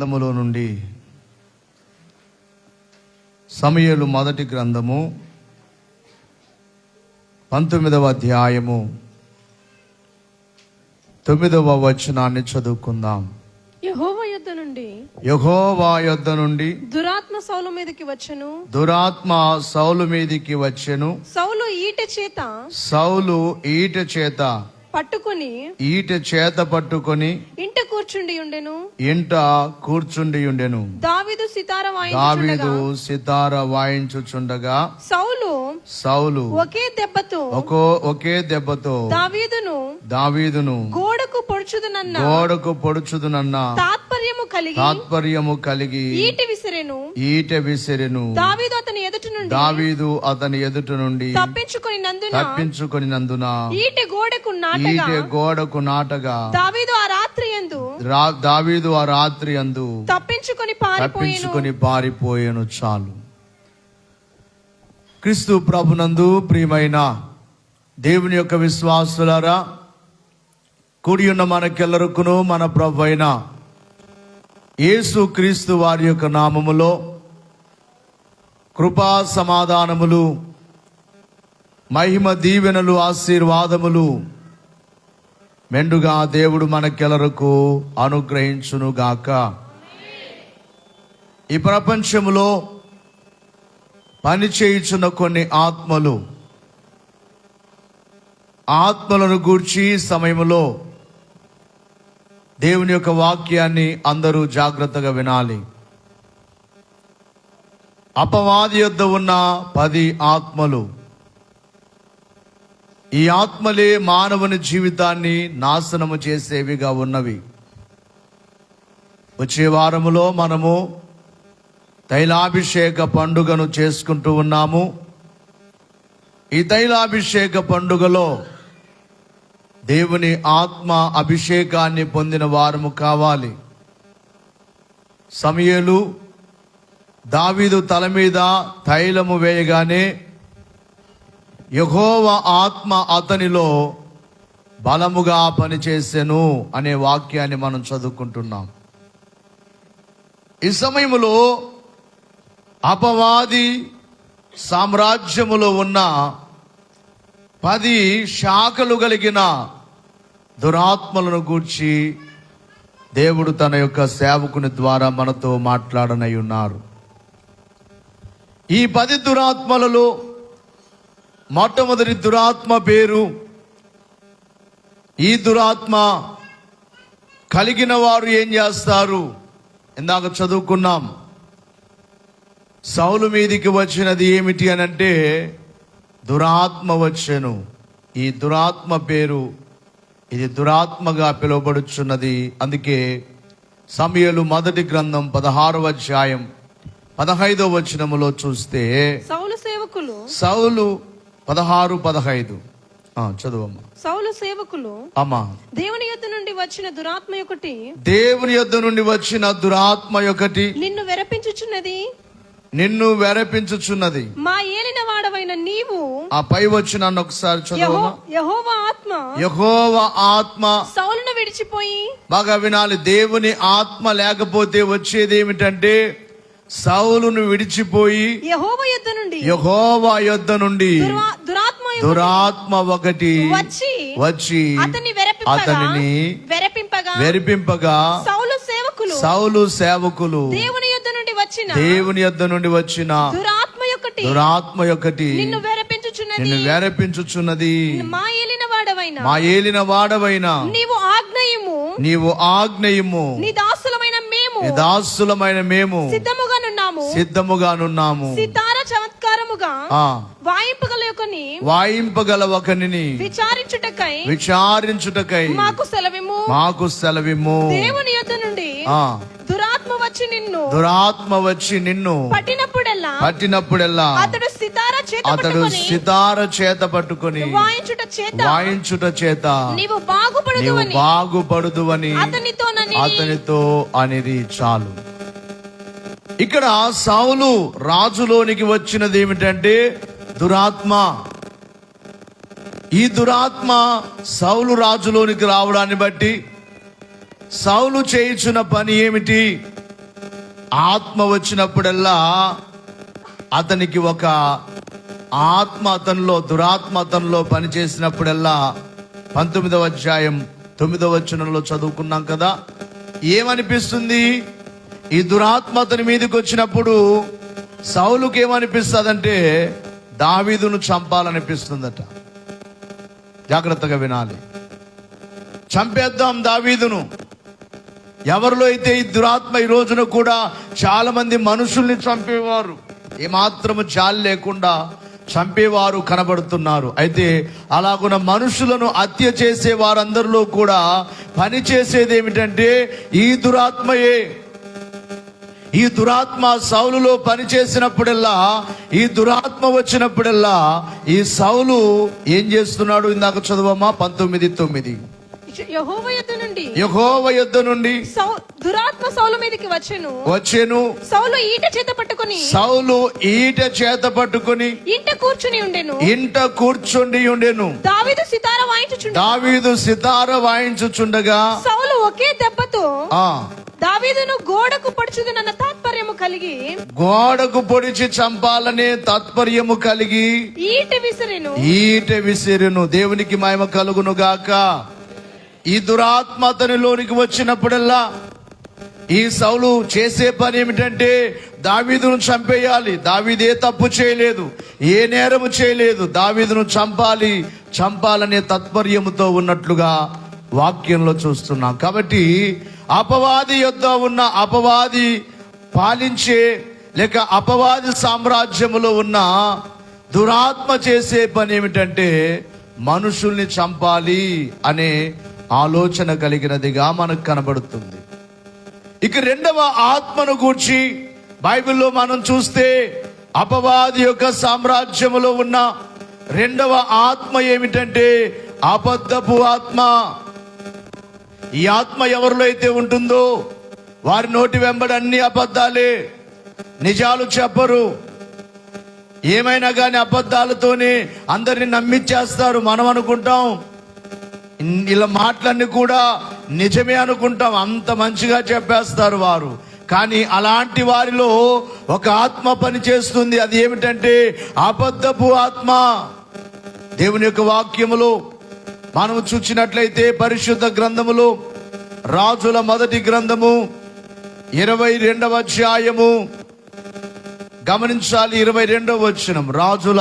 గ్రంథములో నుండి సమూయేలు మొదటి గ్రంథము 19వ అధ్యాయము 9వ వచనాన్ని చదువుకుందాం. యెహోవా యొద్ద నుండి దురాత్మ సౌలు మీదికి వచ్చెను. సౌలు ఈటె చేత పట్టుకొని ఇంట కూర్చుండి ఉండెను. దావీదు సితార వాయించుచుండగా సౌలు ఒకే దెబ్బతో దావీదును గోడకు పొడుచుదునన్న తాత్పర్యము కలిగి ఈటె విసిరెను. దావీదు అతని ఎదుట నుండి తప్పించుకొనినందున ఈటె గోడకు నాటగా దావీదు ఆ రాత్రి యందు తప్పించుకొని పారిపోయెను. చాలు. క్రీస్తు ప్రభునందు ప్రియమైన దేవుని యొక్క విశ్వాసులారా, కూడి ఉన్న మనకెల్లరకును మన ప్రభు అయిన యేసు క్రీస్తు వారి యొక్క నామములో కృపా సమాధానములు, మహిమ దీవెనలు, ఆశీర్వాదములు మెండుగా దేవుడు మనకెల్లరకు అనుగ్రహించునుగాక. ఈ ప్రపంచములో పనిచేయుచున్న కొన్ని ఆత్మలను గూర్చి సమయములో దేవుని యొక్క వాక్యాన్ని అందరూ జాగ్రత్తగా వినాలి. అపవాది యొద్ద ఉన్న 10 ఆత్మలు, ఈ ఆత్మలే మానవుని జీవితాన్ని నాశనము చేసేవిగా ఉన్నవి. వచ్చే వారములో మనము తైలాభిషేక పండుగను చేసుకుంటూ ఉన్నాము. ఈ తైలాభిషేక పండుగలో దేవుని ఆత్మ అభిషేకాన్ని పొందిన వారము కావాలి. సమూయేలు దావీదు తల మీద తైలము వేయగానే యెహోవా ఆత్మ అతనిలో బలముగా పనిచేసెను అనే వాక్యాన్ని మనం చదువుకుంటున్నాం. ఈ సమయంలో అపవాది సామ్రాజ్యములో ఉన్న 10 శాఖలు కలిగిన దురాత్మలను గూర్చి దేవుడు తన యొక్క సేవకుని ద్వారా మనతో మాట్లాడనై ఉన్నారు. ఈ 10 దురాత్మలలో మొట్టమొదటి దురాత్మ పేరు, ఈ దురాత్మ కలిగిన వారు ఏం చేస్తారు? ఇందాక చదువుకున్నాం. సౌలు మీదికి వచ్చినది ఏమిటి అనంటే దురాత్మ వచ్చెను. ఈ దురాత్మ పేరు, ఇది దురాత్మగా పిలువబడుచున్నది. అందుకే సమూయేలు మొదటి గ్రంథం 16వ అధ్యాయం 15వ వచనములో చూస్తే సౌలు 16:15 చదువమ్మా. సౌలు సేవకులు అమ్మా దేవుని యొద్ద నుండి వచ్చిన దురాత్మ ఒకటి నిన్ను వెరపించుచున్నది. మా ఏలిన వాడవైన నీవు. ఆ పై వచనాన్ని ఒకసారి చదవమ్మా. యెహోవా ఆత్మ సౌలును విడిచిపోయి. బాగా వినాలి. దేవుని ఆత్మ లేకపోతే వచ్చేది ఏమిటంటే సౌలును విడిచిపోయి యెహోవా యొద్ద నుండి దురాత్మ ఒకటి వచ్చి అతనిని వెరిపింపగా సౌలు సేవకులు దేవుని యొద్ద నుండి వచ్చిన దురాత్మ ఒకటి నిన్ను వెరపించుచున్నది. మా ఏలిన వాడవైన నీవు ఆజ్ఞయము నీ దాసులమైన మేము సిద్ధముగానున్నాము. సితార చమత్కారముగా వాయింపగల ఒకనిని విచారించుటకై మాకు సెలవిమ్ము. దేవుని యొద్ద నుండి దురాత్మ వచ్చి నిన్ను పట్టినప్పుడెల్లా అతడు సితార చేత పట్టుకొని వాయించుట చేత నీవు బాగుపడుదువని అతనితో అనేది. చాలు. ఇక్కడ సౌలు రాజులోనికి వచ్చినది ఏమిటంటే దురాత్మ. ఈ దురాత్మ సౌలు రాజులోనికి రావడాన్ని బట్టి సౌలు చేయుచున్న పని ఏమిటి? ఆత్మ వచ్చినప్పుడల్లా అతనికి ఒక ఆత్మ అతనిలో, దురాత్మ అతనిలో పనిచేసినప్పుడల్లా 19వ అధ్యాయం 9వ వచనంలో చదువుకున్నాం కదా, ఏమనిపిస్తుంది? ఈ దురాత్మ అతని మీదకి వచ్చినప్పుడు సౌలుకి ఏమనిపిస్తుందంటే దావీదును చంపాలనిపిస్తుందట. జాగ్రత్తగా వినాలి. చంపేద్దాం దావీదును. ఎవరిలో అయితే ఈ దురాత్మ ఈ రోజున కూడా చాలా మంది మనుషుల్ని చంపేవారు, ఏమాత్రము జాలి లేకుండా చంపేవారు కనబడుతున్నారు. అయితే అలాగున్న మనుషులను హత్య చేసే వారందరిలో కూడా పని చేసేది ఏమిటంటే ఈ దురాత్మయే. ఈ దురాత్మ సౌలులో పని చేసినప్పుడల్లా, ఈ దురాత్మ వచ్చినప్పుడల్లా ఈ సౌలు ఏం చేస్తున్నాడు? ఇందాక చదువమ్మా 19:9. యెహోవా యొద్ద నుండి దురాత్మ సౌలు మీదకి వచ్చెను. సౌలు ఈట చేత పట్టుకొని ఇంట కూర్చుని ఉండెను. దావీదు సితార వాయించుచుండగా సౌలు ఒకే దెబ్బతో దావీదును గోడకు పొడుచుదనన్న తాత్పర్యము కలిగి, గోడకు పొడిచి చంపాలనే తాత్పర్యము కలిగి ఈట విసిరెను. దేవునికి మహిమ కలుగును గాక. ఈ దురాత్మ అతనిలోనికి వచ్చినప్పుడల్లా ఈ సౌలు చేసే పని ఏమిటంటే దావీదును చంపేయాలి. దావీదే తప్పు చేయలేదు, ఏ నేరము చేయలేదు, దావీదును చంపాలనే తత్పర్యముతో ఉన్నట్లుగా వాక్యంలో చూస్తున్నాం. కాబట్టి అపవాది యొద్ద ఉన్న, అపవాది పాలించే లేక అపవాది సామ్రాజ్యములో ఉన్న దురాత్మ చేసే పని ఏమిటంటే మనుషుల్ని చంపాలి అనే ఆలోచన కలిగినదిగా మనకు కనబడుతుంది. ఇక రెండవ ఆత్మను గూర్చి బైబిల్లో మనం చూస్తే అపవాది యొక్క సామ్రాజ్యములో ఉన్న రెండవ ఆత్మ ఏమిటంటే అబద్ధపు ఆత్మ. ఈ ఆత్మ ఎవరిలో అయితే ఉంటుందో వారి నోటి వెంబడి అన్ని అబద్ధాలే, నిజాలు చెప్పరు. ఏమైనా కానీ అబద్ధాలతోనే అందరిని నమ్మించేస్తారు. మనం అనుకుంటాం ఇలా మాటలన్నీ కూడా నిజమే అనుకుంటాం, అంత మంచిగా చెప్పేస్తారు వారు. కానీ అలాంటి వారిలో ఒక ఆత్మ పని చేస్తుంది. అది ఏమిటంటే అబద్ధపు ఆత్మ. దేవుని యొక్క వాక్యములో మనం చూచినట్లయితే పరిశుద్ధ గ్రంథములో రాజుల మొదటి గ్రంథము 22వ అధ్యాయము గమనించాలి. 22వ వచనం, రాజుల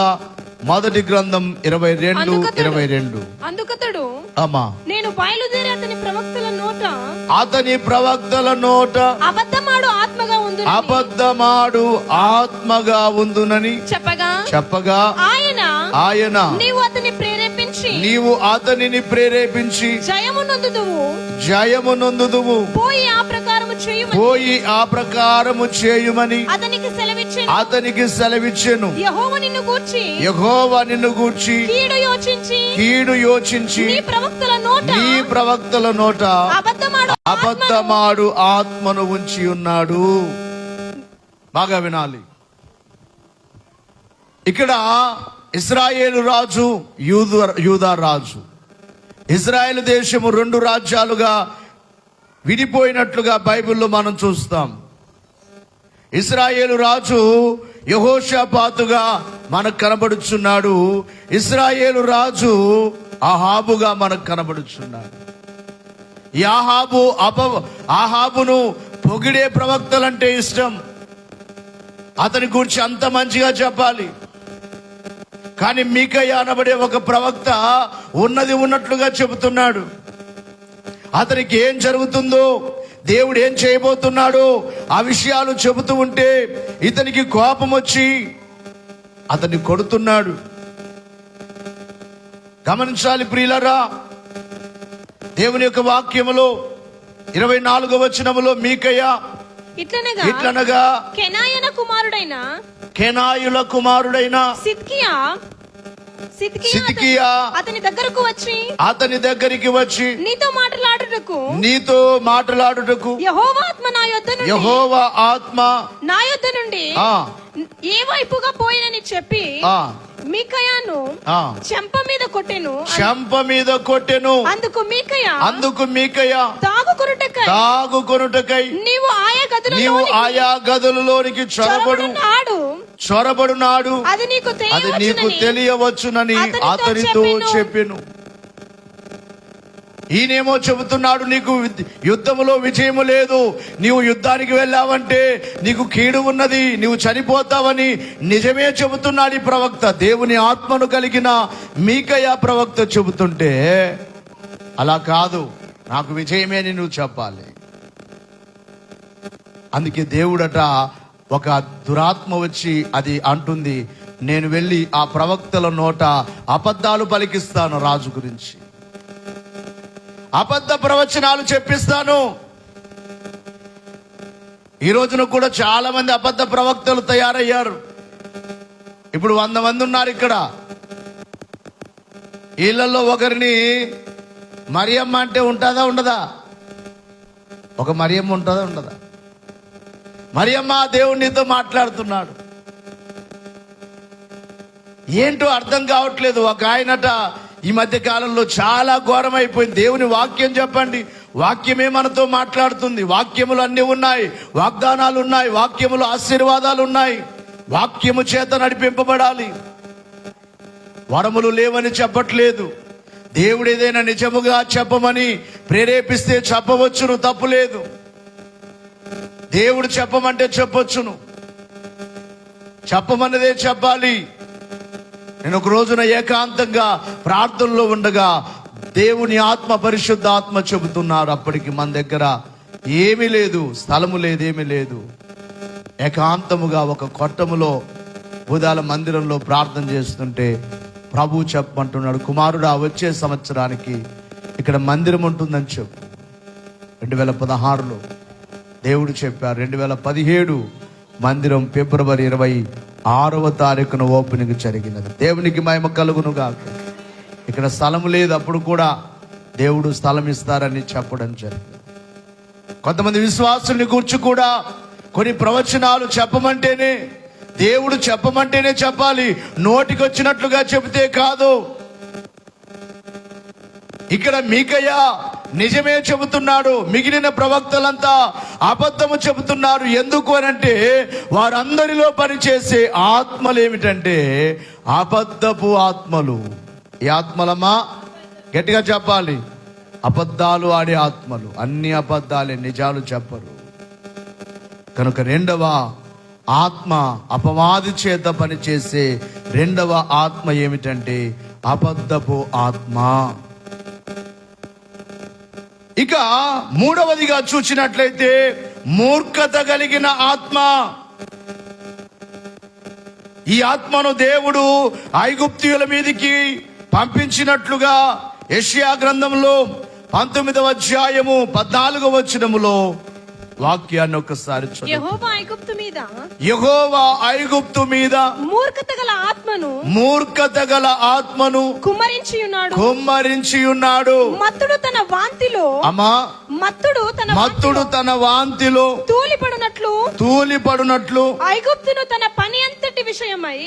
మొదటి గ్రంథం 22. అందుకతడు అమ్మా, నేను బయలుదేరి అతని ప్రవక్తల నోట అబద్ధమాడు ఆత్మగా ఉందునని చెప్పగా ఆయన నీవు అతనిని ప్రేరేపించి జయము నొందుదువు, పోయి ఆ ప్రకారము చేయుమని అతనికి సెలవిచ్చెను. యెహోవా నిన్ను గూర్చి కీడు యోచించి నీ ప్రవక్తల నోట అబద్ధమాడు ఆత్మను ఉంచి ఉన్నాడు. బాగా వినాలి. ఇక్కడ ఇశ్రాయేలు రాజు, యూదా రాజు. ఇజ్రాయేల్ దేశము 2 రాజ్యాలుగా విడిపోయినట్లుగా బైబిల్లో మనం చూస్తాం. ఇశ్రాయేలు రాజు యెహోషాపాతుగా మనకు కనబడుచున్నాడు. ఇశ్రాయేలు రాజు అహాబుగా మనకు కనబడుచున్నాడు. ఈ అహాబును పొగిడే ప్రవక్తలంటే ఇష్టం. అతని గురించి అంత మంచిగా చెప్పాలి. కానీ మీకయ్య అనబడే ఒక ప్రవక్త ఉన్నది ఉన్నట్లుగా చెబుతున్నాడు. అతనికి ఏం జరుగుతుందో, దేవుడు ఏం చేయబోతున్నాడో ఆ విషయాలు చెబుతూ ఉంటే ఇతనికి కోపం వచ్చి అతన్ని కొడుతున్నాడు. గమనించాలి ప్రియులరా. దేవుని యొక్క వాక్యములో 24వ వచనములో మీకయ్య ఇట్లనగా కెనాయుల కుమారుడైన సిద్కియా అతని దగ్గరికి వచ్చి నీతో మాట్లాడుటకు యెహోవా ఆత్మ నా యొద్ద నుండి ఏ వైపుగా పోయినని చెప్పి మీకయాను చెంప మీద కొట్టెను. అందుకు మీకయ తాగుకొనుటకై నీవు ఆయా గదులలోనికి చొరబడునాడు అది నీకు తెలియవచ్చునని అతనితో చెప్పెను. ఈయనేమో చెబుతున్నాడు, నీకు యుద్ధములో విజయము లేదు, నీవు యుద్ధానికి వెళ్ళావంటే నీకు కీడు ఉన్నది, నీవు చనిపోతావని నిజమే చెబుతున్నాడు ఈ ప్రవక్త. దేవుని ఆత్మను కలిగిన మీకయ్య ప్రవక్త చెబుతుంటే, అలా కాదు, నాకు విజయమే అని నువ్వు చెప్పాలి. అందుకే దేవుడట ఒక దురాత్మ వచ్చి అది అంటుంది, నేను వెళ్ళి ఆ ప్రవక్తల నోట అబద్ధాలు పలికిస్తాను, రాజు గురించి అబద్ధ ప్రవచనాలు చెప్పిస్తాను. ఈ రోజున కూడా చాలా మంది అబద్ధ ప్రవక్తలు తయారయ్యారు. ఇప్పుడు 100 మంది ఉన్నారు ఇక్కడ. వీళ్ళల్లో ఒకరిని మరియమ్మ అంటే ఉంటుందా ఉండదా? ఒక మరియమ్మ ఉంటుందా ఉండదా? మరియమ్మ, దేవుడు నీతో మాట్లాడుతున్నాడు. ఏంటో అర్థం కావట్లేదు. ఒక ఆయనట ఈ మధ్య కాలంలో చాలా ఘోరమైపోయింది. దేవుని వాక్యం చెప్పండి, వాక్యమే మనతో మాట్లాడుతుంది. వాక్యములు అన్ని ఉన్నాయి, వాగ్దానాలు ఉన్నాయి, వాక్యములు ఆశీర్వాదాలు ఉన్నాయి. వాక్యము చేత నడిపింపబడాలి. వరములు లేవని చెప్పట్లేదు. దేవుడు ఏదైనా నిజముగా చెప్పమని ప్రేరేపిస్తే చెప్పవచ్చును, తప్పులేదు. దేవుడు చెప్పమంటే చెప్పొచ్చును, చెప్పమన్నదే చెప్పాలి. నేను ఒక రోజున ఏకాంతంగా ప్రార్థనలో ఉండగా దేవుని ఆత్మ, పరిశుద్ధ ఆత్మ చెబుతున్నారు. అప్పటికి మన దగ్గర ఏమీ లేదు, స్థలము లేదు, ఏమీ లేదు. ఏకాంతముగా ఒక కొట్టములో బుధాల మందిరంలో ప్రార్థన చేస్తుంటే ప్రభు చెప్పమంటున్నాడు, కుమారుడా, వచ్చే సంవత్సరానికి ఇక్కడ మందిరం ఉంటుందని చెప్పు. 2016లో దేవుడు చెప్పారు. 2017 మందిరం ఫిబ్రవరి 26వ తారీఖున ఓపెనింగ్ జరిగినది. దేవునికి మహిమ కలుగును గాక. ఇక్కడ స్థలం లేదు, అప్పుడు కూడా దేవుడు స్థలం ఇస్తారని చెప్పడం జరిగింది. కొంతమంది విశ్వాసుల్ని గురించి కూడా కొన్ని ప్రవచనాలు చెప్పమంటేనే, దేవుడు చెప్పమంటేనే చెప్పాలి, నోటికి వచ్చినట్లుగా చెబితే కాదు. ఇక్కడ మీకయ్య నిజమే చెబుతున్నాడు, మిగిలిన ప్రవక్తలంతా అబద్ధము చెబుతున్నారు. ఎందుకు అనంటే వారందరిలో పనిచేసే ఆత్మలు ఏమిటంటే అబద్ధపు ఆత్మలు. ఈ ఆత్మలమ్మా గట్టిగా చెప్పాలి, అబద్ధాలు ఆడే ఆత్మలు. అన్ని అబద్ధాలే, నిజాలు చెప్పరు. కనుక రెండవ ఆత్మ, అపవాది చేత పనిచేసే రెండవ ఆత్మ ఏమిటంటే అబద్ధపు ఆత్మ. ఇక మూడవదిగా చూసినట్లయితే మూర్ఖత కలిగిన ఆత్మ. ఈ ఆత్మను దేవుడు ఐగుప్తీయుల మీదికి పంపించినట్లుగా యెషయా గ్రంథంలో 19వ అధ్యాయము 14వ వచనములో వాక్యాన్ని ఒకసారి చూడండి. యెహోవా ఐగుప్తు మీద మూర్ఖత గల ఆత్మను కుమ్మరించి ఉన్నాడు. మత్తుడు తన వాంతిలో తూలిపడునట్లు ఐగుప్తును తన పని అంతటి విషయమై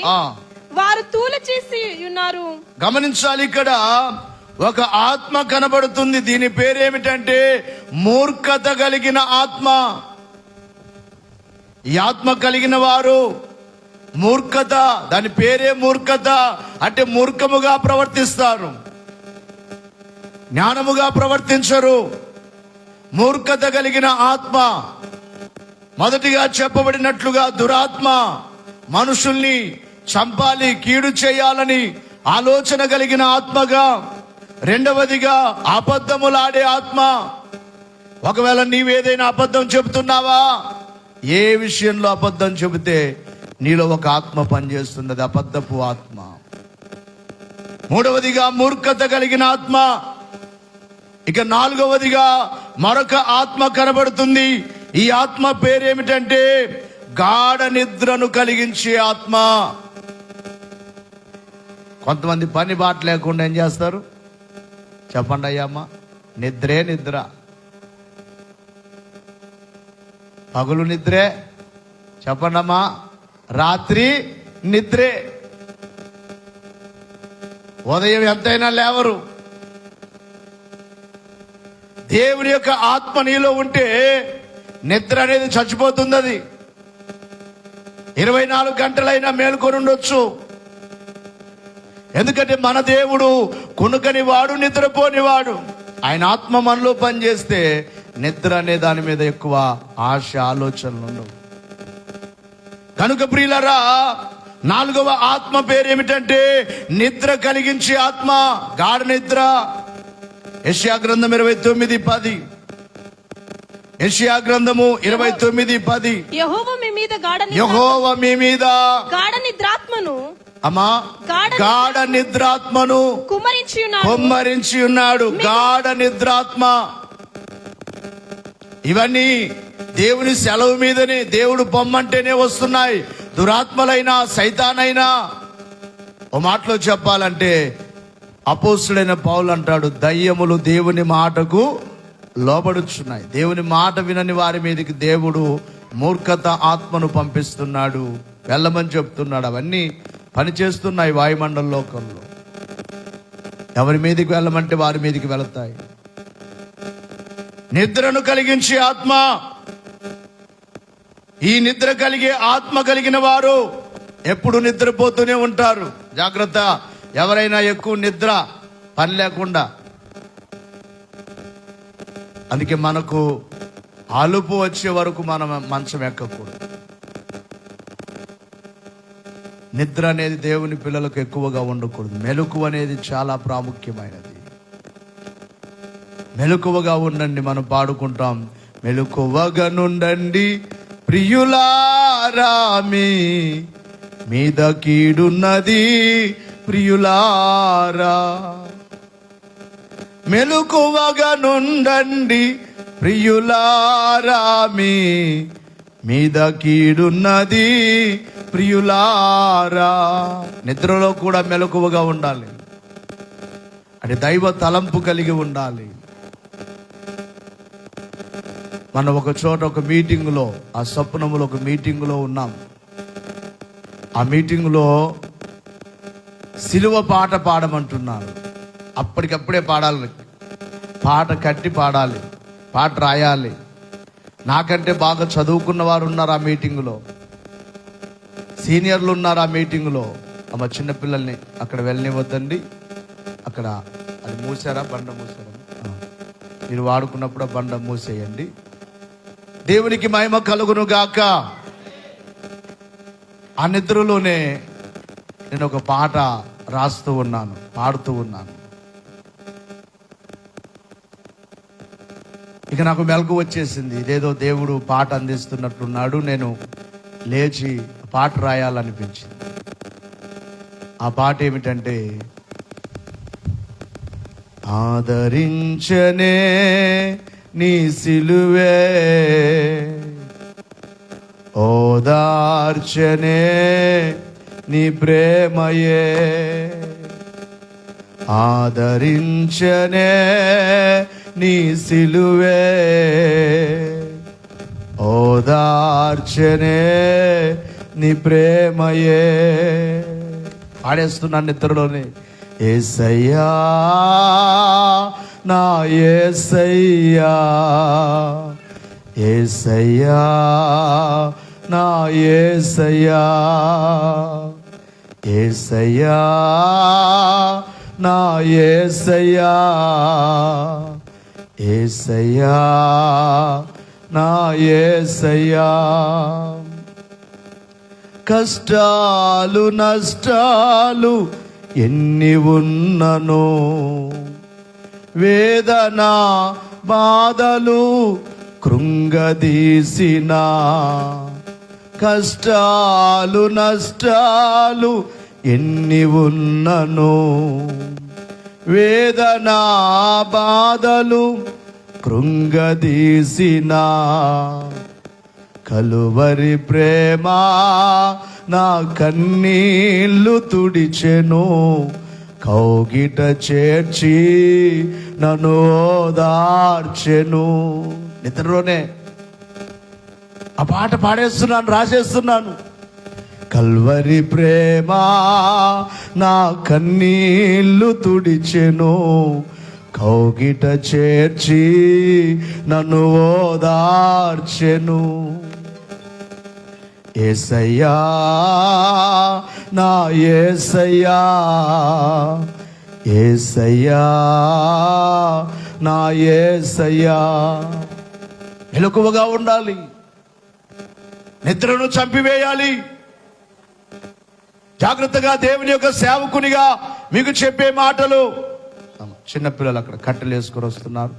వారు తూలి చేసి ఉన్నారు. గమనించాలి, ఇక్కడ ఒక ఆత్మ కనబడుతుంది. దీని పేరేమిటంటే మూర్ఖత కలిగిన ఆత్మ. ఈ ఆత్మ కలిగిన వారు మూర్ఖత, దాని పేరే మూర్ఖత. అంటే మూర్ఖముగా ప్రవర్తిస్తారు, జ్ఞానముగా ప్రవర్తించరు. మూర్ఖత కలిగిన ఆత్మ మొదటిగా చెప్పబడినట్లుగా దురాత్మ, మనుషుల్ని చంపాలి, కీడు చేయాలని ఆలోచన కలిగిన ఆత్మగా. రెండవదిగా అబద్ధములాడే ఆత్మ. ఒకవేళ నీవేదైనా అబద్ధం చెబుతున్నావా, ఏ విషయంలో అబద్ధం చెబితే నీలో ఒక ఆత్మ పనిచేస్తుంది, అది అబద్ధపు ఆత్మ. మూడవదిగా మూర్ఖత కలిగిన ఆత్మ. ఇక నాలుగవదిగా మరొక ఆత్మ కనబడుతుంది. ఈ ఆత్మ పేరేమిటంటే గాఢ నిద్రను కలిగించే ఆత్మ. కొంతమంది పని బాట లేకుండా ఏం చేస్తారు చెప్పండి అయ్యమ్మ? నిద్రే నిద్ర. పగులు నిద్రే చెప్పండమ్మా, రాత్రి నిద్రే. ఉదయం ఎంతైనా లేవరు. దేవుని యొక్క ఆత్మ నీలో ఉంటే నిద్ర అనేది చచ్చిపోతుంది. అది 24 గంటలైనా మేలుకొని ఉండొచ్చు. ఎందుకంటే మన దేవుడు కునుకని వాడు, నిద్రపోని వాడు. ఆయన ఆత్మ మనలో పనిచేస్తే నిద్ర అనే దాని మీద ఎక్కువ ఆశ, ఆలోచనలు ఉండవు. కనుక ప్రియులరా, 4వ ఆత్మ పేరు ఏమిటంటే నిద్ర కలిగించే ఆత్మ, గాఢ నిద్ర. యెషయా గ్రంథం 29:10. యెషయా గ్రంథము 29:10. యెహోవా మీ మీద గాఢ నిద్రాత్మను అమ్మా గాఢ నిద్రాత్మను కుమ్మరించి ఉన్నాడు. గాఢ నిద్రాత్మ. ఇవన్నీ దేవుని సెలవు మీదనే, దేవుడు పొమ్మంటేనే వస్తున్నాయి. దురాత్మలైనా సైతానైనా. ఓ మాటలో చెప్పాలంటే అపోస్తుడైన పౌలు అంటాడు, దయ్యములు దేవుని మాటకు లోబడుచున్నాయి. దేవుని మాట వినని వారి మీదకి దేవుడు మూర్ఖత ఆత్మను పంపిస్తున్నాడు, వెళ్ళమని చెప్తున్నాడు. అవన్నీ పనిచేస్తున్నాయి వాయుమండల లోకంలో. ఎవరి మీదకి వెళ్ళమంటే వారి మీదకి వెళతాయి. నిద్రను కలిగించే ఆత్మ. ఈ నిద్ర కలిగే ఆత్మ కలిగిన వారు ఎప్పుడు నిద్రపోతూనే ఉంటారు. జాగ్రత్త. ఎవరైనా ఎక్కువ నిద్ర, పని లేకుండా. అందుకే మనకు అలుపు వచ్చే వరకు మనం మంచం ఎక్కకూడదు. నిద్ర అనేది దేవుని పిల్లలకు ఎక్కువగా ఉండకూడదు. మెలకువ అనేది చాలా ప్రాముఖ్యమైనది. మెలకువగా ఉండండి. మనం పాడుకుంటాం, మెలకువగా నుండండి ప్రియులారా, మీద కీడున్నది ప్రియులారా. మెలకువగా నుండండి ప్రియులారా, మీద కీడున్నది ప్రియులారా. నిద్రలో కూడా మెలకువగా ఉండాలి. అంటే దైవ తలంపు కలిగి ఉండాలి. మనం ఒక చోట ఒక మీటింగ్లో, ఆ స్వప్నములో ఒక మీటింగ్లో ఉన్నాం. ఆ మీటింగ్లో సిలువ పాట పాడమంటున్నారు. అప్పటికప్పుడే పాడాలి. పాట కట్టి పాడాలి, పాట రాయాలి. నాకంటే బాగా చదువుకున్న వారు ఉన్నారు ఆ మీటింగ్లో, సీనియర్లు ఉన్నారు ఆ మీటింగ్లో. అమ్మ చిన్నపిల్లల్ని అక్కడ వెళ్ళనివ్వద్దండి. అక్కడ అది మూసారా, బండ మూసారా? మీరు వాడుకున్నప్పుడు బండ మూసేయండి. దేవునికి మహిమ కలుగును గాక. ఆ నిద్రలోనే నేను ఒక పాట రాస్తూ ఉన్నాను, పాడుతూ ఉన్నాను. ఇక నాకు మెలకు వచ్చేసింది. ఇదేదో దేవుడు పాట అందిస్తున్నట్లున్నాడు. నేను లేచి పాట రాయాలనిపించింది. ఆ పాట ఏమిటంటే, ఆదరించనే నీ సిలువే, ఓదార్చనే నీ ప్రేమయే, ఆదరించనే నీ సిలువే, ఓదార్చనే నీ ప్రేమయే. పాడేస్తున్నాను నిద్రలోనే. యేసయ్యా నా యేసయ్యా, యేసయ్యా నా యేసయ్యా, యేసయ్యా నా యేసయ్యా, యేసయ్యా నా యేసయ్యా. కష్టాలు నష్టాలు ఎన్ని ఉన్ననో, వేదన బాధలు కృంగదీసిన, కష్టాలు నష్టాలు ఎన్ని ఉన్ననో, వేదన బాధలు కృంగదీసిన, కలువరి ప్రేమ నా కన్నీళ్లు తుడిచెను, కౌగిట చేర్చి నన్ను ఓదార్చెను. నిద్రలోనే ఆ పాట పాడేస్తున్నాను, రాసేస్తున్నాను. కల్వరి ప్రేమ నా కన్నీళ్లు తుడిచెను, కౌగిట చేర్చి నన్ను ఓదార్చెను. యేసయ్యా నా యేసయ్యా, యేసయ్యా నా యేసయ్యా. మెలకువగా ఉండాలి, నిద్రను చంపివేయాలి. జాగ్రత్తగా దేవుని యొక్క సేవకునిగా మీకు చెప్పే మాటలు. చిన్నపిల్లలు అక్కడ కట్టెలు వేసుకొని వస్తున్నారు.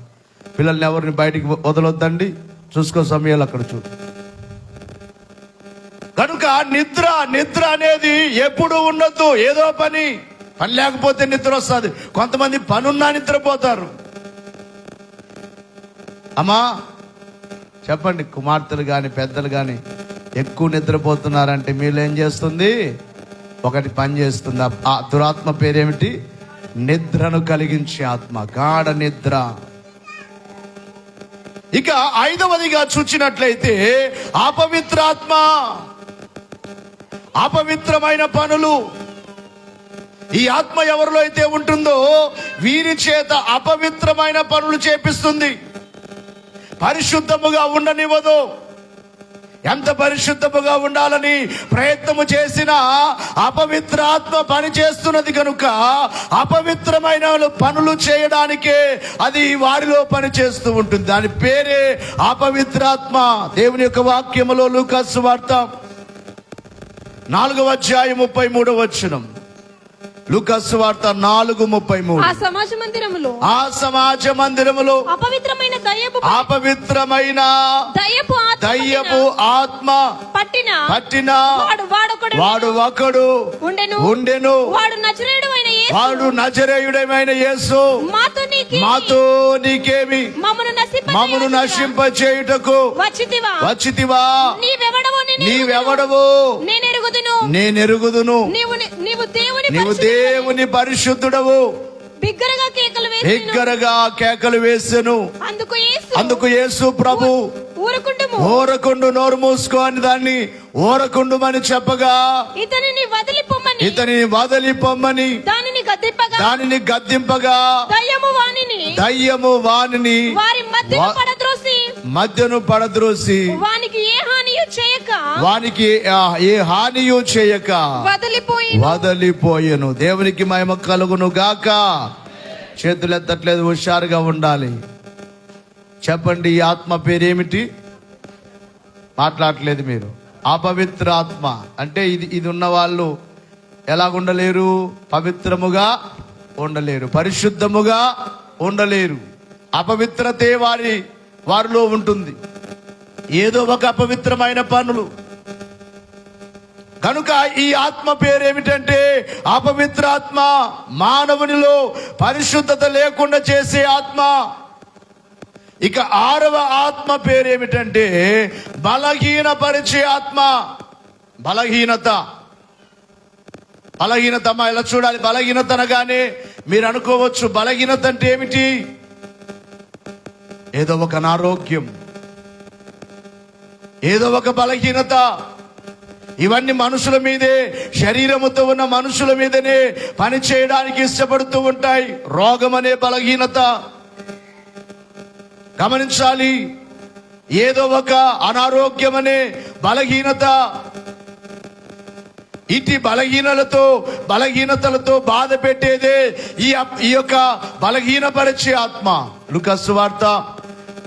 పిల్లల్ని ఎవరిని బయటికి వదలొద్దండి, చూసుకో సమయాలు అక్కడ చూడు. కనుక నిద్ర అనేది ఎప్పుడు ఉండొద్దు. ఏదో పని లేకపోతే నిద్ర వస్తుంది. కొంతమంది పనున్నా నిద్రపోతారు. అమ్మా చెప్పండి, కుమార్తెలు కానీ పెద్దలు కానీ ఎక్కువ నిద్రపోతున్నారంటే మీలో ఏం చేస్తుంది? ఒకటి పని చేస్తుంది. ఆ దురాత్మ పేరేమిటి? నిద్రను కలిగించే ఆత్మ, గాఢ నిద్ర. ఇక ఐదవదిగా చూచినట్లయితే అపవిత్రాత్మ, అపవిత్రమైన పనులు. ఈ ఆత్మ ఎవరిలో అయితే ఉంటుందో వీరి చేత అపవిత్రమైన పనులు చేపిస్తుంది, పరిశుద్ధముగా ఉండనివ్వదు. ఎంత పరిశుద్ధముగా ఉండాలని ప్రయత్నము చేసినా అపవిత్ర ఆత్మ పని చేస్తున్నది కనుక అపవిత్రమైన పనులు చేయడానికే అది వారిలో పని చేస్తూ ఉంటుంది. దాని పేరే అపవిత్రాత్మ. దేవుని యొక్క వాక్యములో లూకా సువార్త 4వ అధ్యాయం 33వ వచనం. లూకా సువార్త 4:33. ఆ సమాజ మందిరములో అపవిత్రమైన దయ్యపు ఆత్మ పట్టిన వాడు ఒకడు ఉండెను. వాడు నజరేయుడైన యేసు, మాతో నీకేమి, మమ్మను నశింపచేయుటకు వచ్చితివా? నీవెవడవు? నేనెరుగుదును. నీవు దేవుని పరిశుద్ధుడవు. బిగ్గరగా కేకలు వేసెను. అందుకు యేసు ప్రభు ఊరకుండు, నోరు మూసుకో అని దాన్ని ఊరకుండుమని చెప్పగా ఇతనిని వదిలిపొమ్మని దానిని గద్దింపగా దయ్యము వానిని మధ్యను పడద్రోసి వానికి ఏ హానియు చేయక వదిలిపోయెను. దేవునికి మహిమ కలుగును గాక. చేతులు ఎత్తట్లేదు, హుషారుగా ఉండాలి. చెప్పండి, ఈ ఆత్మ పేరేమిటి? మాట్లాడలేదు మీరు. అపవిత్ర ఆత్మ అంటే ఇది ఉన్న వాళ్ళు ఎలాగుండలేరు? పవిత్రముగా ఉండలేరు, పరిశుద్ధముగా ఉండలేరు. అపవిత్రతే వారిలో ఉంటుంది, ఏదో ఒక అపవిత్రమైన పనులు. కనుక ఈ ఆత్మ పేరేమిటంటే అపవిత్రాత్మ. మానవునిలో పరిశుద్ధత లేకుండా చేసే ఆత్మ. ఇక 6వ ఆత్మ పేరేమిటంటే బలహీనపరిచే ఆత్మ. బలహీనత అమ్మా ఇలా చూడాలి. బలహీనత అనగానే మీరు అనుకోవచ్చు, బలహీనత అంటే ఏమిటి? ఏదో ఒక అనారోగ్యం, ఏదో ఒక బలహీనత. ఇవన్నీ మనుషుల మీదే, శరీరముతో ఉన్న మనుషుల మీదనే పని చేయడానికి ఇష్టపడుతూ ఉంటాయి. రోగం అనే బలహీనత గమనించాలి. ఏదో ఒక అనారోగ్యం అనే బలహీనత. ఇటు బలహీనతలతో బాధ పెట్టేదే ఈ యొక్క బలహీనపరిచే ఆత్మ. లూకా సువార్త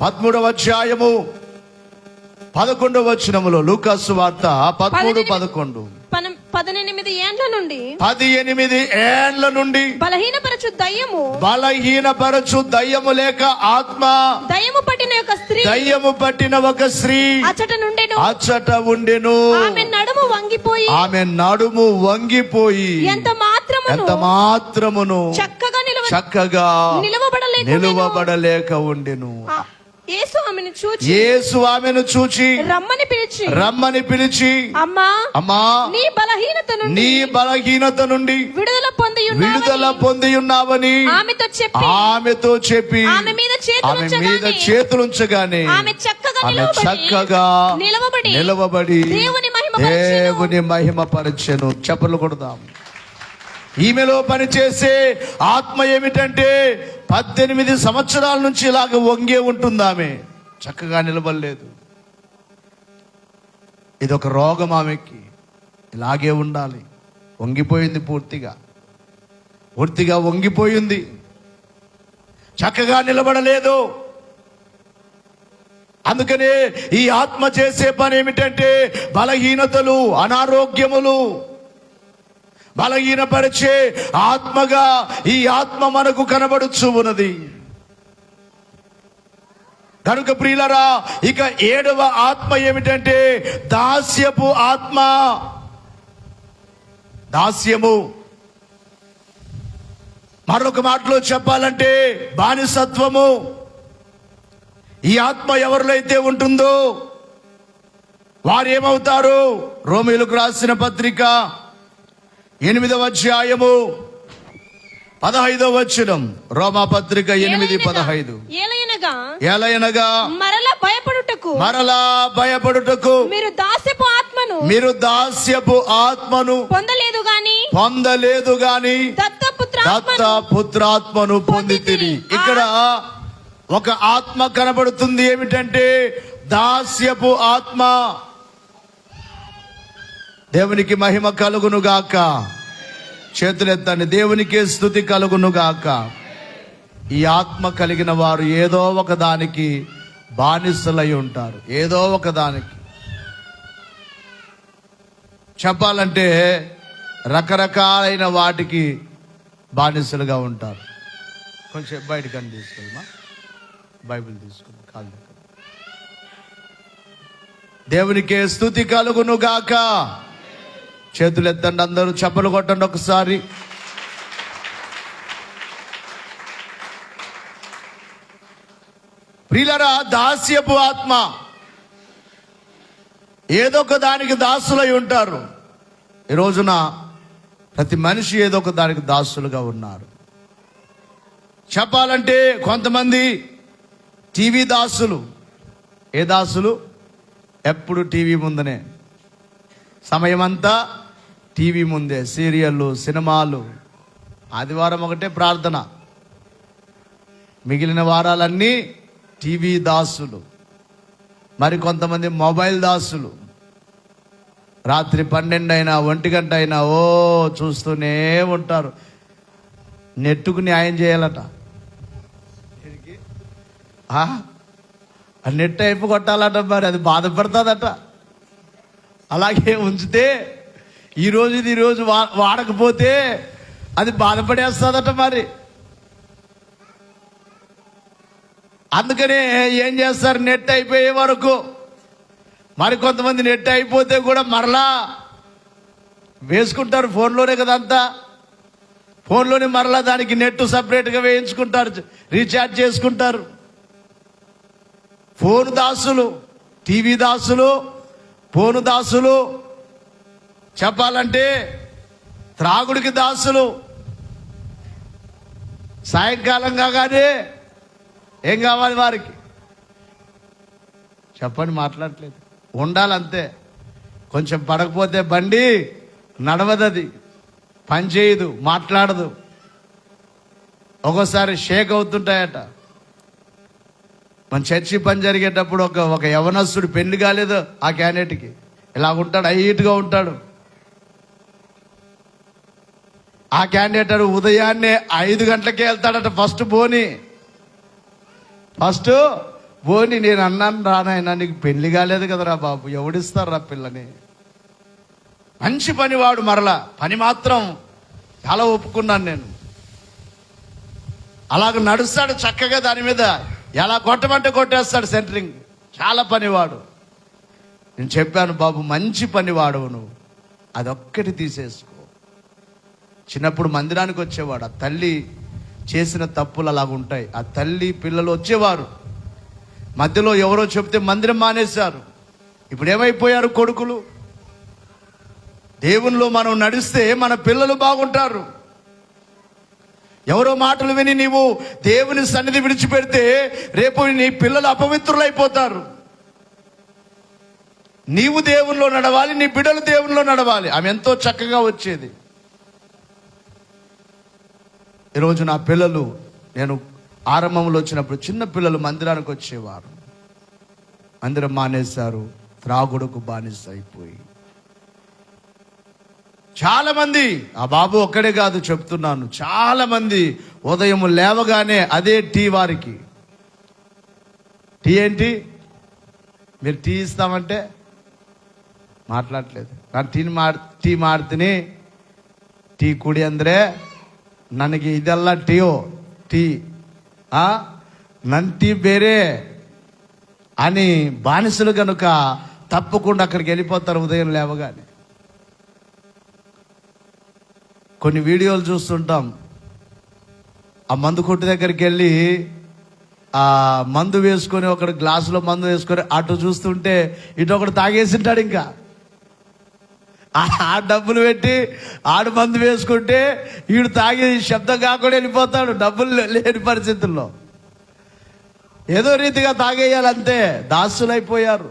13వ అధ్యాయము 11వ వచనములో. లూకా సువార్త 13:11. 18 ఏండ్ల నుండి బలహీనపరచు దయ్యము లేక ఆత్మ, దయ్యము పట్టిన ఒక స్త్రీ అచ్చట ఉండెను. ఆమె నడుము వంగిపోయి ఎంత మాత్రమును చక్కగా నిలువబడలేక ఉండెను. యేసు ఆమెను చూచి రమ్మని పిలిచి అమ్మా నీ బలహీనత నుండి విడుదల పొంది ఉన్నావని ఆమెతో చెప్పి ఆమె మీద చేతులుంచగానే ఆమె చక్కగా నిలవబడి దేవుని మహిమపరచెను. చప్పట్లు కొడదాం. ఈమెలో పనిచేసే ఆత్మ ఏమిటంటే 18 సంవత్సరాల నుంచి ఇలాగ వంగే ఉంటుంది. ఆమె చక్కగా నిలబడలేదు. ఇదొక రోగం ఆమెకి. ఇలాగే ఉండాలి. వంగిపోయింది, పూర్తిగా వంగిపోయింది. చక్కగా నిలబడలేదు. అందుకనే ఈ ఆత్మ చేసే పని ఏమిటంటే బలహీనతలు, అనారోగ్యములు, బలహీనపరిచే ఆత్మగా ఈ ఆత్మ మనకు కనబడుచు ఉన్నది. కనుక ప్రియులరా, ఇక 7వ ఆత్మ ఏమిటంటే దాస్యపు ఆత్మ. దాస్యము, మరొక మాటలో చెప్పాలంటే బానిసత్వము. ఈ ఆత్మ ఎవరిలో అయితే ఉంటుందో వారు ఏమవుతారు? రోమీయులకు రాసిన పత్రిక 8వ అధ్యాయము 15వ వచనం. రోమా పత్రిక 8:15. ఏలయనగా మరలా భయపడుటకు మీరు దాస్యపు ఆత్మను పొందలేదు గాని దత్తపుత్రాత్మను పొందితిరి. ఇక్కడ ఒక ఆత్మ కనబడుతుంది. ఏమిటంటే దాస్యపు ఆత్మ. దేవునికి మహిమ కలుగును గాక. చేతులెత్తండి. దేవునికి స్తుతి కలుగును గాక. ఈ ఆత్మ కలిగిన వారు ఏదో ఒక దానికి బానిసలై ఉంటారు. ఏదో ఒక దానికి చెప్పాలంటే రకరకాలైన వాటికి బానిసలుగా ఉంటారు. కొంచెం బయటకు అని తీసుకెళ్ళమా, బైబిల్ తీసుకుని కాళ్ళు. దేవునికే స్తుతి కలుగును గాక. చేతులు ఎత్తండి, అందరూ చప్పలు కొట్టండి ఒకసారి. ప్రియులరా, దాస్యపు ఆత్మ. ఏదో ఒక దానికి దాసులై ఉంటారు. ఈ రోజున ప్రతి మనిషి ఏదో ఒక దానికి దాసులుగా ఉన్నారు. చెప్పాలంటే కొంతమంది టీవీ దాసులు. ఏ దాసులు? ఎప్పుడు టీవీ ముందనే, సమయమంతా టీవీ ముందే, సీరియళ్ళు, సినిమాలు. ఆదివారం ఒకటే ప్రార్థన, మిగిలిన వారాలన్నీ టీవీ దాసులు. మరి కొంతమంది మొబైల్ దాసులు. రాత్రి 12 అయినా 1 గంట అయినా చూస్తూనే ఉంటారు. నెట్టుకు న్యాయం చేయాలట. ఆ నెట్ అయిపు కొట్టాలట. మరి అది బాధపడుతుందట. అలాగే ఉంచితే ఈరోజు వాడకపోతే అది బాధపడేస్తుందట. మరి అందుకనే ఏం చేస్తారు? నెట్ అయిపోయే వరకు. మరి కొంతమంది నెట్ అయిపోతే కూడా మరలా వేసుకుంటారు. ఫోన్లోనే కదా అంతా. ఫోన్లోనే మరలా దానికి నెట్ సపరేట్గా వేయించుకుంటారు, రీఛార్జ్ చేసుకుంటారు. ఫోన్ దాసులు, టీవీ దాసులు, ఫోను దాసులు. చెప్పాలంటే త్రాగుడికి దాసులు. సాయంకాలం కాగానే ఏం కావాలి వారికి? చెప్పండి, మాట్లాడట్లేదు. ఉండాలంతే. కొంచెం పడకపోతే బండి నడవదది, పని చేయదు, మాట్లాడదు. ఒక్కోసారి షేక్ అవుతుంటాయట. మన చర్చి పని జరిగేటప్పుడు ఒక యవనస్తుడు పెళ్లి కాలేదు ఆ క్యాండిడేట్కి. ఇలా ఉంటాడు, హైట్గా ఉంటాడు. ఆ క్యాండిడేట్ ఉదయాన్నే 5 గంటలకే వెళ్తాడట. ఫస్ట్ బోని నేను అన్నాను, రానాయన నీకు పెళ్లి కాలేదు కదరా బాబు, ఎవడిస్తారా పిల్లని? మంచి పనివాడు. మరలా పని మాత్రం చాలా ఒప్పుకున్నాను నేను. అలాగ నడుస్తాడు చక్కగా. దాని మీద ఎలా కొట్టమంటే కొట్టేస్తాడు సెంటరింగ్. చాలా పనివాడు. నేను చెప్పాను, బాబు మంచి పనివాడు నువ్వు, అదొక్కటి తీసేసుకో. చిన్నప్పుడు మందిరానికి వచ్చేవాడు. ఆ తల్లి చేసిన తప్పులు అలాగుంటాయి. ఆ తల్లి పిల్లలు వచ్చేవారు. మధ్యలో ఎవరో చెప్తే మందిరం మానేశారు. ఇప్పుడు ఏమైపోయారు కొడుకులు? దేవునిలో మనం నడిస్తే మన పిల్లలు బాగుంటారు. ఎవరో మాటలు విని నీవు దేవుని సన్నిధి విడిచిపెడితే రేపు నీ పిల్లలు అపవిత్రులైపోతారు. నీవు దేవునిలో నడవాలి, నీ బిడ్డలు దేవునిలో నడవాలి. ఆమె ఎంతో చక్కగా వచ్చేది. ఈరోజు నా పిల్లలు, నేను ఆరంభంలో వచ్చినప్పుడు చిన్న పిల్లలు మందిరానికి వచ్చేవారు. మందిరం మానేశారు, త్రాగుడుకు బానిస అయిపోయి. చాలా మంది, ఆ బాబు ఒక్కడే కాదు చెప్తున్నాను, చాలా మంది ఉదయం లేవగానే అదే టీ. వారికి టీ ఏంటి, మీరు టీ ఇస్తామంటే మాట్లాడలేదు. ನಾನು ಟೀ ಮಾಡ್ತೀನಿ, ಟೀ ಕುಡಿ ಅಂದರೆ ನನಗೆ ಇದೆಲ್ಲ ಟೀ ನನ್ನ టీ ಬೇರೆ అని బానిసలు కనుక తప్పకుండా అక్కడికి వెళ్ళిపోతారు ఉదయం లేవగానే. కొన్ని వీడియోలు చూస్తుంటాం, ఆ మందు కొట్టు దగ్గరికి వెళ్ళి ఆ మందు వేసుకొని, ఒకడు గ్లాసులో మందు వేసుకొని అటు చూస్తుంటే ఇటు ఒకడు తాగేసింటాడు. ఇంకా ఆ డబ్బులు పెట్టి ఆడు మందు వేసుకుంటే వీడు తాగి శబ్దం కాకుండా వెళ్ళిపోతాడు. డబ్బులు లేని పరిస్థితుల్లో ఏదో రీతిగా తాగేయాలంతే. దాసులైపోయారు.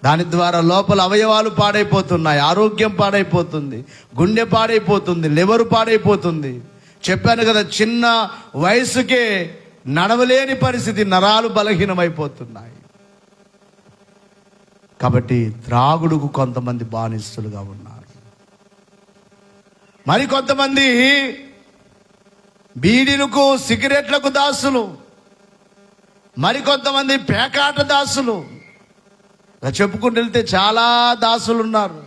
దాని ద్వారా లోపల అవయవాలు పాడైపోతున్నాయి, ఆరోగ్యం పాడైపోతుంది, గుండె పాడైపోతుంది, లివర్ పాడైపోతుంది. చెప్పాను కదా, చిన్న వయసుకే నడవలేని పరిస్థితి, నరాలు బలహీనమైపోతున్నాయి. కాబట్టి త్రాగుడుకు కొంతమంది బానిసలుగా ఉన్నారు. మరి కొంతమంది బీడీలకు, సిగరెట్లకు దాసులు, మరికొంతమంది పేకాట దాసులు. చెప్పుకుంటూ వెళ్తే చాలా దాసులు ఉన్నారు.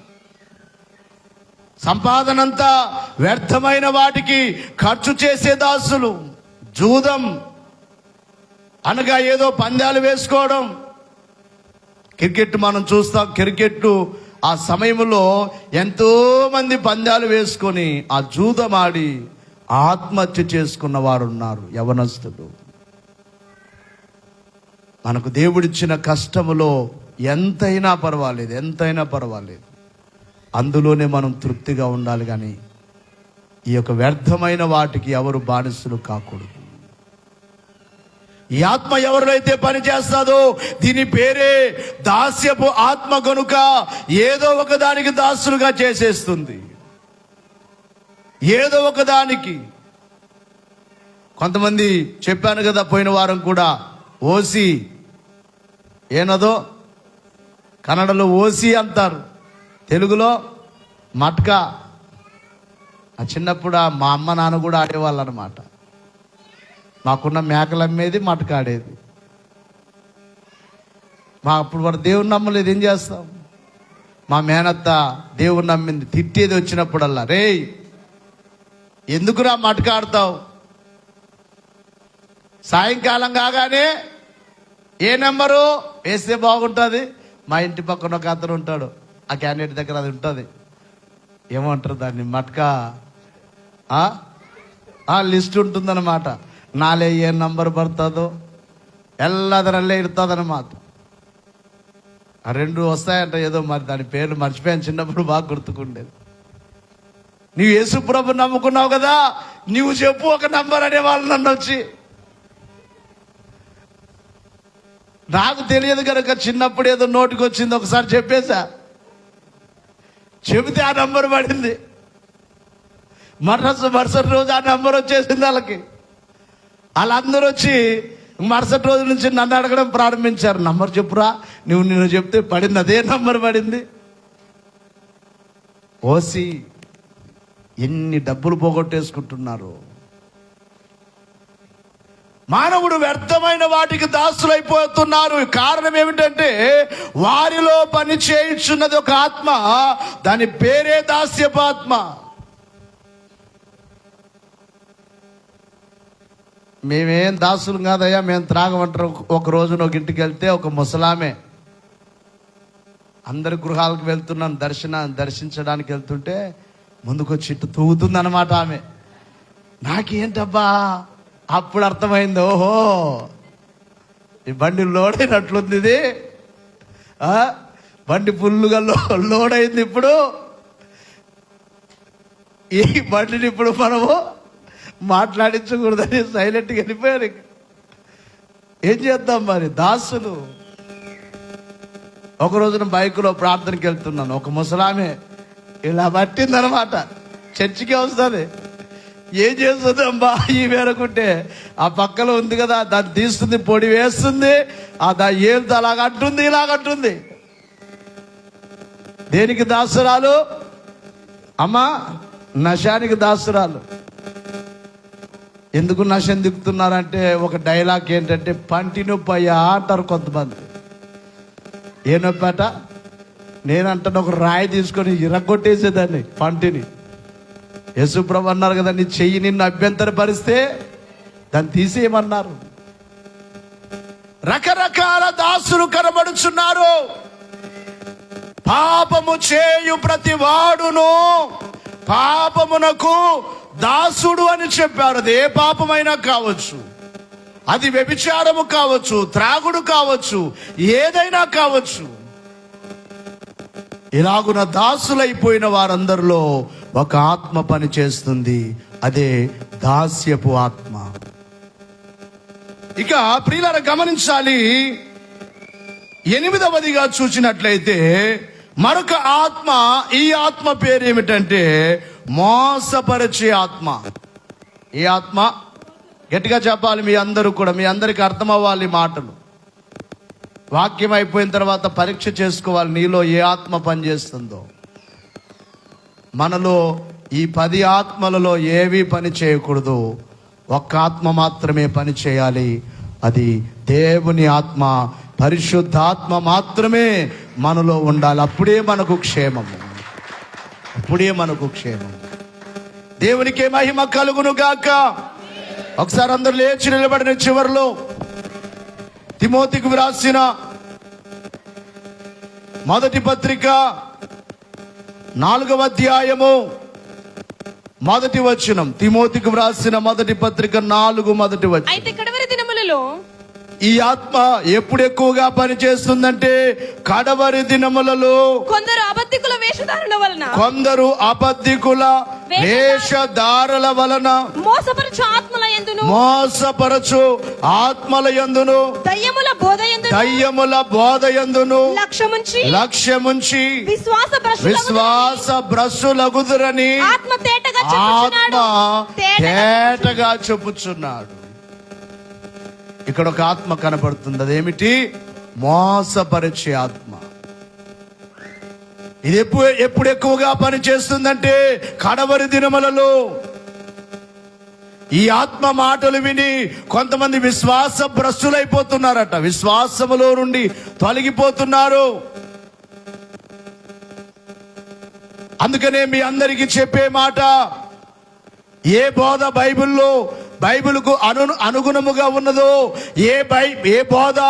సంపాదనంతా వ్యర్థమైన వాటికి ఖర్చు చేసే దాసులు. జూదం అనగా ఏదో పందాలు వేసుకోవడం. క్రికెట్ మనం చూస్తాం, క్రికెట్ ఆ సమయంలో ఎంతో మంది పందాలు వేసుకొని ఆ జూదమాడి ఆత్మహత్య చేసుకున్న వారు ఉన్నారు, యవనస్తులు. మనకు దేవుడిచ్చిన కష్టములో ఎంతైనా పర్వాలేదు, అందులోనే మనం తృప్తిగా ఉండాలి. కానీ ఈ యొక్క వ్యర్థమైన వాటికి ఎవరు బానిసలు కాకూడదు. ఈ ఆత్మ ఎవరిలో పని చేస్తాదో దీని పేరే దాస్యపు ఆత్మ గనుక ఏదో ఒక దానికి దాసులుగా చేసేస్తుంది. ఏదో ఒక దానికి. కొంతమంది చెప్పాను కదా పోయిన వారం కూడా, ఓసి ఏనదో కన్నడలో ఓసి అంటారు, తెలుగులో మట్కా. ఆ చిన్నప్పుడు మా అమ్మ నాన్న కూడా ఆడేవాళ్ళు అనమాట. మాకున్న మేకలు అమ్మేది, మటక ఆడేది. అప్పుడు వాడు దేవుని నమ్మలేదు, ఏం చేస్తాం. మా మేనత్త దేవుని నమ్మింది, తిట్టేది వచ్చినప్పుడల్లా, రే ఎందుకురా మటక ఆడతావు, సాయంకాలం కాగానే ఏ నెంబరు వేస్తే బాగుంటుంది. మా ఇంటి పక్కన ఒక అతను ఉంటాడు, ఆ క్యాండిడేట్ దగ్గర అది ఉంటుంది, ఏమంటారు దాన్ని, మటక లిస్ట్ ఉంటుందన్నమాట. ನಾಳೆ ಏನು ನಂಬರ್ ಬರ್ತದೋ ಎಲ್ಲದರಲ್ಲೇ ఇರ್ತదన్నమాట. ఆ రెండు వస్తాయంట, ఏదో మరి దాని పేర్లు మర్చిపోయాను, చిన్నప్పుడు బాగా గుర్తుకుండేది. నీవు యేసు ప్రభు నమ్ముకున్నావు కదా, నీవు చెప్పు ఒక నంబర్ అనేవాళ్ళు నన్ను వచ్చి. నాకు తెలియదు కనుక చిన్నప్పుడు ఏదో నోటికి వచ్చింది, ఒకసారి చెప్పేశా. చెబితే ఆ నంబర్ పడింది. మరుసటి రోజు ఆ నంబర్ వచ్చేసింది వాళ్ళకి. వాళ్ళందరూ వచ్చి మరుసటి రోజు నుంచి నన్ను అడగడం ప్రారంభించారు, నంబర్ చెప్పురా, నేను చెప్తే పడింది, అదే నంబర్ పడింది. ఓసి ఎన్ని డబ్బులు పోగొట్టేసుకుంటున్నారు. మానవుడు వ్యర్థమైన వాటికి దాసులైపోతున్నారు. కారణం ఏమిటంటే వారిలో పని చేయించున్నది ఒక ఆత్మ, దాని పేరే దాస్యపాత్మ. మేమేం దాసులు కాదయ్యా, మేము త్రాగమంటారు. ఒక రోజున ఒక ఇంటికి వెళ్తే ఒక ముసలామే, అందరి గృహాలకు వెళ్తున్నాను, దర్శించడానికి వెళ్తుంటే ముందుకొచ్చి ఇట్టు తూగుతుంది అనమాట ఆమె. నాకేంటబ్బా అప్పుడు అర్థమైంది, ఓహో ఈ బండి లోడ్ అయినట్లుంది, ఇది బండి ఫుల్లుగా లోడ్ అయింది. ఇప్పుడు ఈ బండిని ఇప్పుడు మనము మాట్లాడించకూడదని సైలెంట్గా వెళ్ళిపోయారు. ఏం చేద్దాం మరి, దాసులు. ఒక రోజున బైకులో ప్రార్థనకి వెళ్తున్నాను. ఒక ముసలామె ఇలా పట్టిందనమాట. చర్చికి వస్తుంది, ఏం చేస్తుంది అమ్మా ఈ వేరకుంటే ఆ పక్కలో ఉంది కదా, దాన్ని తీస్తుంది, పొడి వేస్తుంది, ఆ ఏలుతో అలాగంటుంది ఇలాగంటుంది. దేనికి దాసురాలు అమ్మా? నశానికి దాసురాలు. ఎందుకు నశం దిగుతున్నారంటే ఒక డైలాగ్ ఏంటంటే, పంటి నొప్పి అయ్యా అంటారు కొంతమంది. ఏ నొప్పి అట? నేనంటాను ఒక రాయి తీసుకొని ఇరగొట్టేసేదాన్ని పంటిని. యేసుప్రభు అన్నారు కదా, నీ చెయ్యి నిన్ను అభ్యంతరపరిస్తే దాన్ని తీసేయమన్నారు. రకరకాల దాసులు కనబడుచున్నారు. పాపము చేయు ప్రతి వాడును పాపమునకు దాసుడు అని చెప్పారు. అది ఏ పాపమైనా కావచ్చు, అది వ్యభిచారము కావచ్చు, త్రాగుడు కావచ్చు, ఏదైనా కావచ్చు. ఇలాగున దాసులైపోయిన వారందరిలో ఒక ఆత్మ పని చేస్తుంది, అదే దాస్యపు ఆత్మ. ఇక ప్రియులారా గమనించాలి, 8వదిగా చూసినట్లయితే మరొక ఆత్మ. ఈ ఆత్మ పేరు ఏమిటంటే మోసపరిచే ఆత్మ. ఈ ఆత్మ గట్టిగా చెప్పాలి మీ అందరూ కూడా, మీ అందరికి అర్థం అవ్వాలి మాటలు. వాక్యం అయిపోయిన తర్వాత పరీక్ష చేసుకోవాలి నీలో ఏ ఆత్మ పనిచేస్తుందో. మనలో ఈ 10 ఆత్మలలో ఏవి పని చేయకూడదు, ఒక్క ఆత్మ మాత్రమే పని చేయాలి. అది దేవుని ఆత్మ, పరిశుద్ధాత్మ మాత్రమే మనలో ఉండాలి. అప్పుడే మనకు క్షేమము, అప్పుడే మనకు క్షేమం. దేవునికే మహిమ కలుగును గాక. ఒకసారి అందరూ లేచి నిలబడిన చివరిలో తిమోతికి వ్రాసిన మొదటి పత్రిక 4వ అధ్యాయము 1వ వచనం. తిమోతికి వ్రాసిన మొదటి పత్రిక 4 మొదటి వచనం. అయితే కడవరి దినములలో ఈ ఆత్మ ఎప్పుడు ఎక్కువగా పనిచేస్తుందంటే కడవరి దినములలో కొందరు అబద్ధికుల వేషధారుల వలన మోసపరచు ఆత్మల యందును దయ్యముల బోధ యందును లక్ష్యముంచి విశ్వాస భ్రష్టులగుదురని ఆత్మ తేటగా చెప్పుచున్నాడు. ఇక్కడ ఒక ఆత్మ కనపడుతుంది, అదేమిటి? మోసపరిచే ఆత్మ. ఇది ఎప్పుడు ఎక్కువగా పని చేస్తుందంటే కడవరి దినములలో. ఈ ఆత్మ మాటలు విని కొంతమంది విశ్వాస భ్రష్టులైపోతున్నారట, విశ్వాసములో నుండి తొలగిపోతున్నారు. అందుకనే మీ అందరికీ చెప్పే మాట, ఏ బోధ బైబిలుకు అనుగుణముగా ఉన్నదో, ఏ బోధ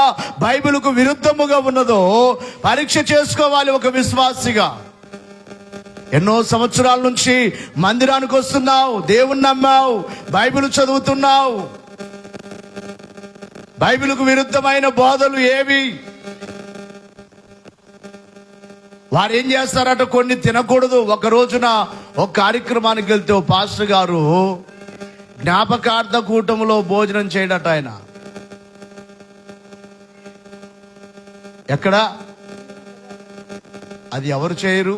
బైబిలుకు విరుద్ధముగా ఉన్నదో పరీక్ష చేసుకోవాలి ఒక విశ్వాసిగా. ఎన్నో సంవత్సరాల నుంచి మందిరానికి వస్తున్నావు, దేవుణ్ణి నమ్మావు, బైబిల్ చదువుతున్నావు. బైబిలుకు విరుద్ధమైన బోధలు ఏవి? వారు ఏం చేస్తారట, కొన్ని తినకూడదు. ఒక రోజున ఒక కార్యక్రమానికి వెళ్తే ఓ పాస్టర్ గారు జ్ఞాపకార్థ కూటములో భోజనం చేయడట. ఆయన ఎక్కడ? అది ఎవరు చేయరు?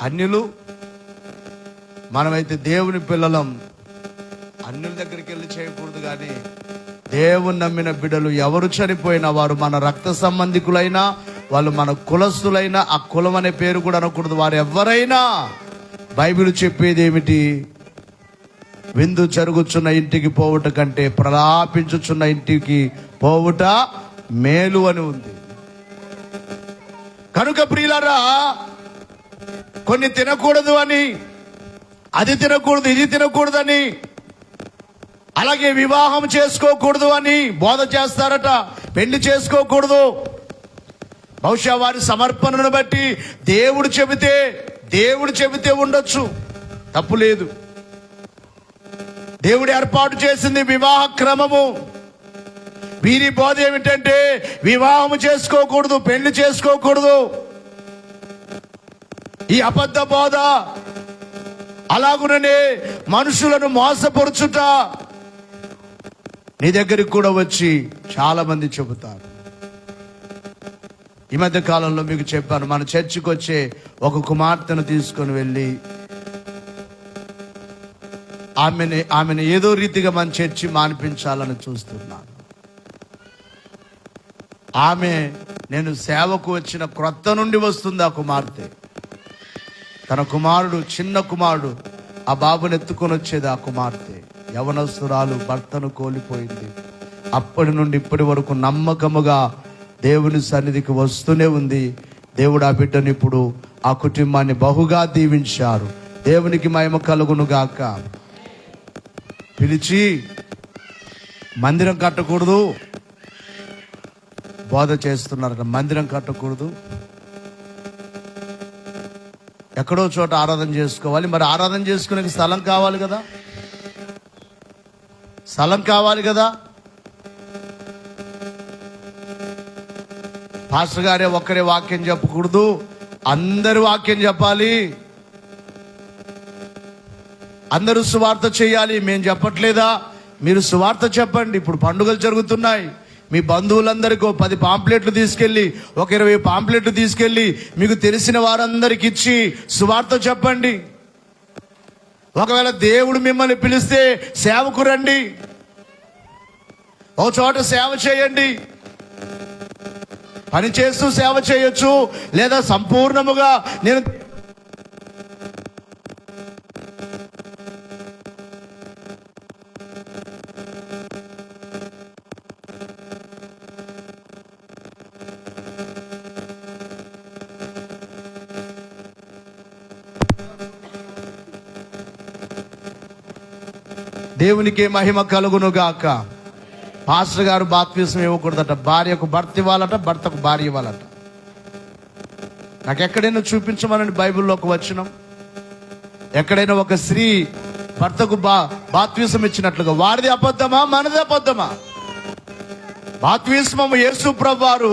అన్యులు. మనమైతే దేవుని పిల్లలం, అన్యుల దగ్గరికి వెళ్ళి చేయకూడదు. కానీ దేవుని నమ్మిన బిడ్డలు ఎవరు చనిపోయినా, వారు మన రక్త సంబంధికులైనా, వాళ్ళు మన కులస్తులైనా, ఆ కులం అనే పేరు కూడా అనకూడదు. వారు ఎవరైనా బైబిల్ చెప్పేది ఏమిటి? విందు జరుగుచున్న ఇంటికి పోవుట కంటే ప్రలాపించుచున్న ఇంటికి పోవుట మేలు అని ఉంది. కనుక ప్రియులారా, కొన్ని తినకూడదు అని, అది తినకూడదు, ఇది తినకూడదని, అలాగే వివాహం చేసుకోకూడదు అని బోధ చేస్తారట. పెళ్లి చేసుకోకూడదు. బహుశా వారి సమర్పణను బట్టి దేవుడు చెబితే ఉండొచ్చు, తప్పు లేదు. దేవుడు ఏర్పాటు చేసింది వివాహ క్రమము. వీరి బోధ ఏమిటంటే వివాహం చేసుకోకూడదు, పెళ్లి చేసుకోకూడదు. ఈ అబద్ధ బోధ, అలాగుననే మనుషులను మోసపరుచుట నీ దగ్గరికి కూడా వచ్చి చాలా మంది చెబుతారు. ఈ మధ్య కాలంలో మీకు చెప్పాను, మన చర్చికి వచ్చే ఒక కుమార్తెను తీసుకొని వెళ్ళి ఆమెను ఏదో రీతిగా మన చర్చి మానిపించాలని చూస్తున్నాను. ఆమె నేను సేవకు వచ్చిన క్రొత్త నుండి వస్తుంది. ఆ కుమార్తె తన కుమారుడు, చిన్న కుమారుడు, ఆ బాబుని ఎత్తుకొని వచ్చేది. ఆ కుమార్తె యవనస్తురాలు, భర్తను కోల్పోయింది. అప్పటి నుండి ఇప్పటి వరకు నమ్మకముగా దేవుని సన్నిధికి వస్తూనే ఉంది. దేవుడు ఆ బిడ్డను ఇప్పుడు, ఆ కుటుంబాన్ని బహుగా దీవించారు. దేవునికి మహిమ కలుగును గాక. పిలిచి మందిరం కట్టకూడదు బోధ చేస్తున్నారట. మందిరం కట్టకూడదు, ఎక్కడో చోట ఆరాధన చేసుకోవాలి. మరి ఆరాధన చేసుకునే స్థలం కావాలి కదా, స్థలం కావాలి కదా. పాస్టర్ గారే ఒక్కరే వాక్యం చెప్పకూడదు, అందరూ వాక్యం చెప్పాలి, అందరూ సువార్త చేయాలి. మేము చెప్పట్లేదా? మీరు సువార్త చెప్పండి. ఇప్పుడు పండుగలు జరుగుతున్నాయి, మీ బంధువులందరికీ 10 పాంప్లెట్లు తీసుకెళ్ళి, 20 పాంప్లెట్లు తీసుకెళ్ళి మీకు తెలిసిన వారందరికి ఇచ్చి సువార్త చెప్పండి. ఒకవేళ దేవుడు మిమ్మల్ని పిలిస్తే సేవకు రండి, ఓ చోట సేవ చేయండి. పని చేస్తూ సేవ చేయొచ్చు, లేదా సంపూర్ణముగా నేను దేవునికే మహిమ కలుగును గాక. పాస్టర్ గారు బాప్తిసం ఇవ్వకూడదట, భార్యకు భర్త ఇవ్వాలట, భర్తకు భార్య ఇవ్వాలట. నాకు ఎక్కడైనా చూపించమనండి బైబిల్లో ఒక వచనం, ఎక్కడైనా ఒక స్త్రీ భర్తకు బాప్తిసం ఇచ్చినట్లుగా. వారిది అబద్ధమా, మనది అబద్ధమా? బాప్తిస్మము యేసు ప్రభువు వారు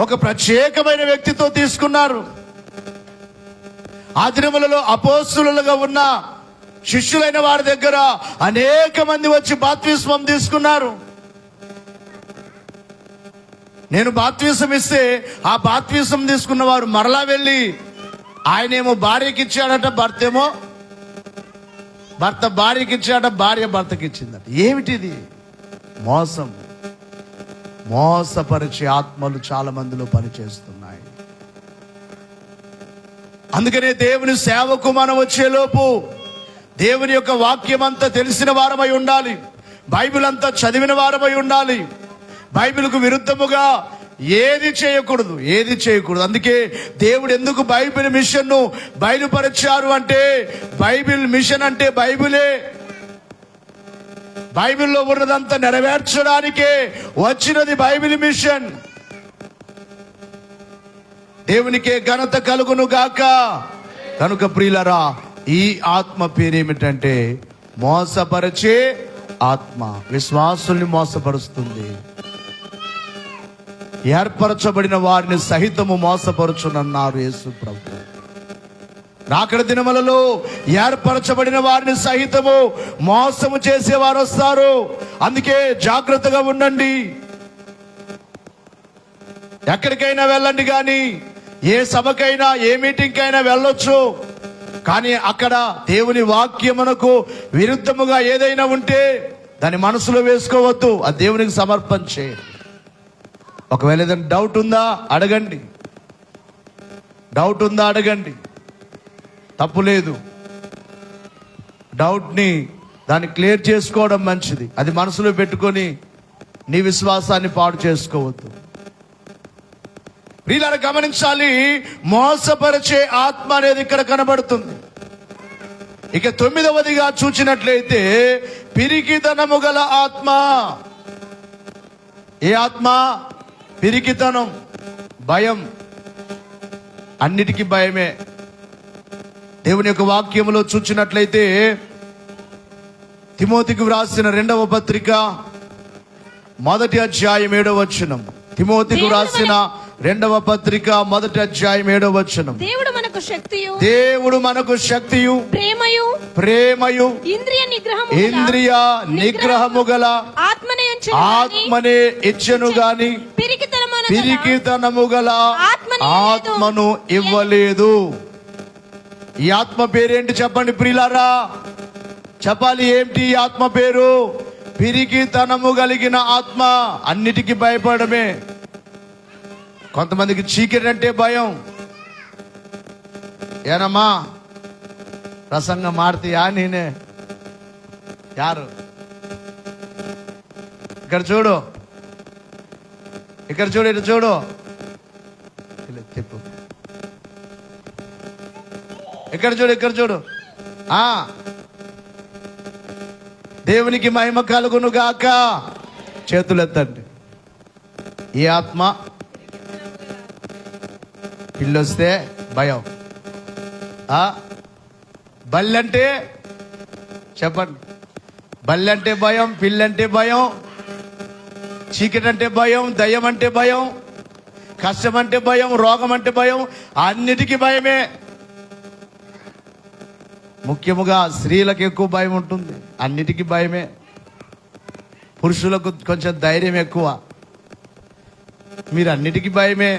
ఒక ప్రత్యేకమైన వ్యక్తితో తీసుకున్నారు. ఆ దినములలో అపోస్తులుగా ఉన్న శిష్యులైన వారి దగ్గర అనేక మంది వచ్చి బాప్తిస్మం తీసుకున్నారు. నేను బాప్తిసం ఇస్తే ఆ బాప్తిసం తీసుకున్న వారు మరలా వెళ్ళి, ఆయనేమో భార్యకి ఇచ్చాడట, భర్త భార్యకి ఇచ్చాడట, భార్య భర్తకి ఇచ్చిందట. ఏమిటిది? మోసం. మోసపరిచే ఆత్మలు చాలా మందిలో పనిచేస్తున్నాయి. అందుకనే దేవుని సేవకు మనం వచ్చేలోపు దేవుని యొక్క వాక్యం అంతా తెలిసిన వారమై ఉండాలి, బైబిల్ అంతా చదివిన వారమై ఉండాలి. బైబిల్కు విరుద్ధముగా ఏది చేయకూడదు. అందుకే దేవుడు ఎందుకు బైబిల్ మిషన్ ను బయలుపరిచారు అంటే, బైబిల్ మిషన్ అంటే బైబిలే. బైబిల్లో ఉన్నదంతా నెరవేర్చడానికే వచ్చినది బైబిల్ మిషన్. దేవునికే ఘనత కలుగును గాక. కనుక ప్రియులరా, ఈ ఆత్మ పేరేమిటంటే మోసపరిచే ఆత్మ. విశ్వాసుల్ని మోసపరుస్తుంది. ఏర్పరచబడిన వారిని సహితము మోసపరుచునన్నారు యేసు ప్రభు. రాకడ దినములలో ఏర్పరచబడిన వారిని సహితము మోసము చేసేవారు వస్తారు. అందుకే జాగ్రత్తగా ఉండండి. ఎక్కడికైనా వెళ్ళండి, కానీ ఏ సభకైనా ఏ మీటింగ్ అయినా వెళ్ళొచ్చు, కానీ అక్కడ దేవుని వాక్యమునకు విరుద్ధముగా ఏదైనా ఉంటే దాన్ని మనసులో వేసుకోవద్దు. ఆ దేవునికి సమర్పణ చేయండి. ఒకవేళ ఏదైనా డౌట్ ఉందా అడగండి, తప్పు లేదు. డౌట్ని దాన్ని క్లియర్ చేసుకోవడం మంచిది. అది మనసులో పెట్టుకొని నీ విశ్వాసాన్ని పాడు చేసుకోవద్దు. ప్రియులారా, గమనించాలి, మోసపరిచే ఆత్మ అనేది ఇక్కడ కనబడుతుంది. ఇక 9వదిగా చూచినట్లయితే పిరికితనము గల ఆత్మ. ఏ ఆత్మ? పిరికితనం, భయం. అన్నిటికీ భయమే. దేవుని యొక్క వాక్యములో చూచినట్లయితే తిమోతికి వ్రాసిన 2వ పత్రిక 1వ అధ్యాయం 7వ వచనం. తిమోతికి వ్రాసిన 2వ పత్రిక 1వ అధ్యాయం 7వ వచనం. దేవుడు మనకు శక్తియు ప్రేమయు ఇంద్రియ నిగ్రహము గల ఆత్మనే ఇచ్చెను గాని పిరికితనము గల ఆత్మ ఆత్మను ఇవ్వలేదు. ఈ ఆత్మ పేరేంటి చెప్పండి ప్రియులారా, చెప్పాలి. ఏంటి ఈ ఆత్మ పేరు? పిరికితనము కలిగిన ఆత్మ. అన్నిటికీ భయపడమే. కొంతమందికి చీకటి అంటే భయం. ఏనమ్మా ప్రసంగం మారుతాయా? నేనే యారు ఇక్కడ చూడు, ఇక్కడ చూడు, ఇటు చూడు, తిప్పు, ఇక్కడ చూడు, ఇక్కడ చూడు. దేవునికి మహిమ కలుగును గాక. చేతులు ఎత్తండి. ఈ ఆత్మ పిల్లొస్తే భయం. బల్లంటే చెప్పండి, బల్లంటే భయం, పిల్లంటే భయం, చీకటి అంటే భయం, దయ్యం అంటే భయం, కష్టం అంటే భయం, రోగం అంటే భయం, అన్నిటికీ భయమే. ముఖ్యముగా స్త్రీలకు ఎక్కువ భయం ఉంటుంది. అన్నిటికీ భయమే. పురుషులకు కొంచెం ధైర్యం ఎక్కువ. మీరు అన్నిటికీ భయమే.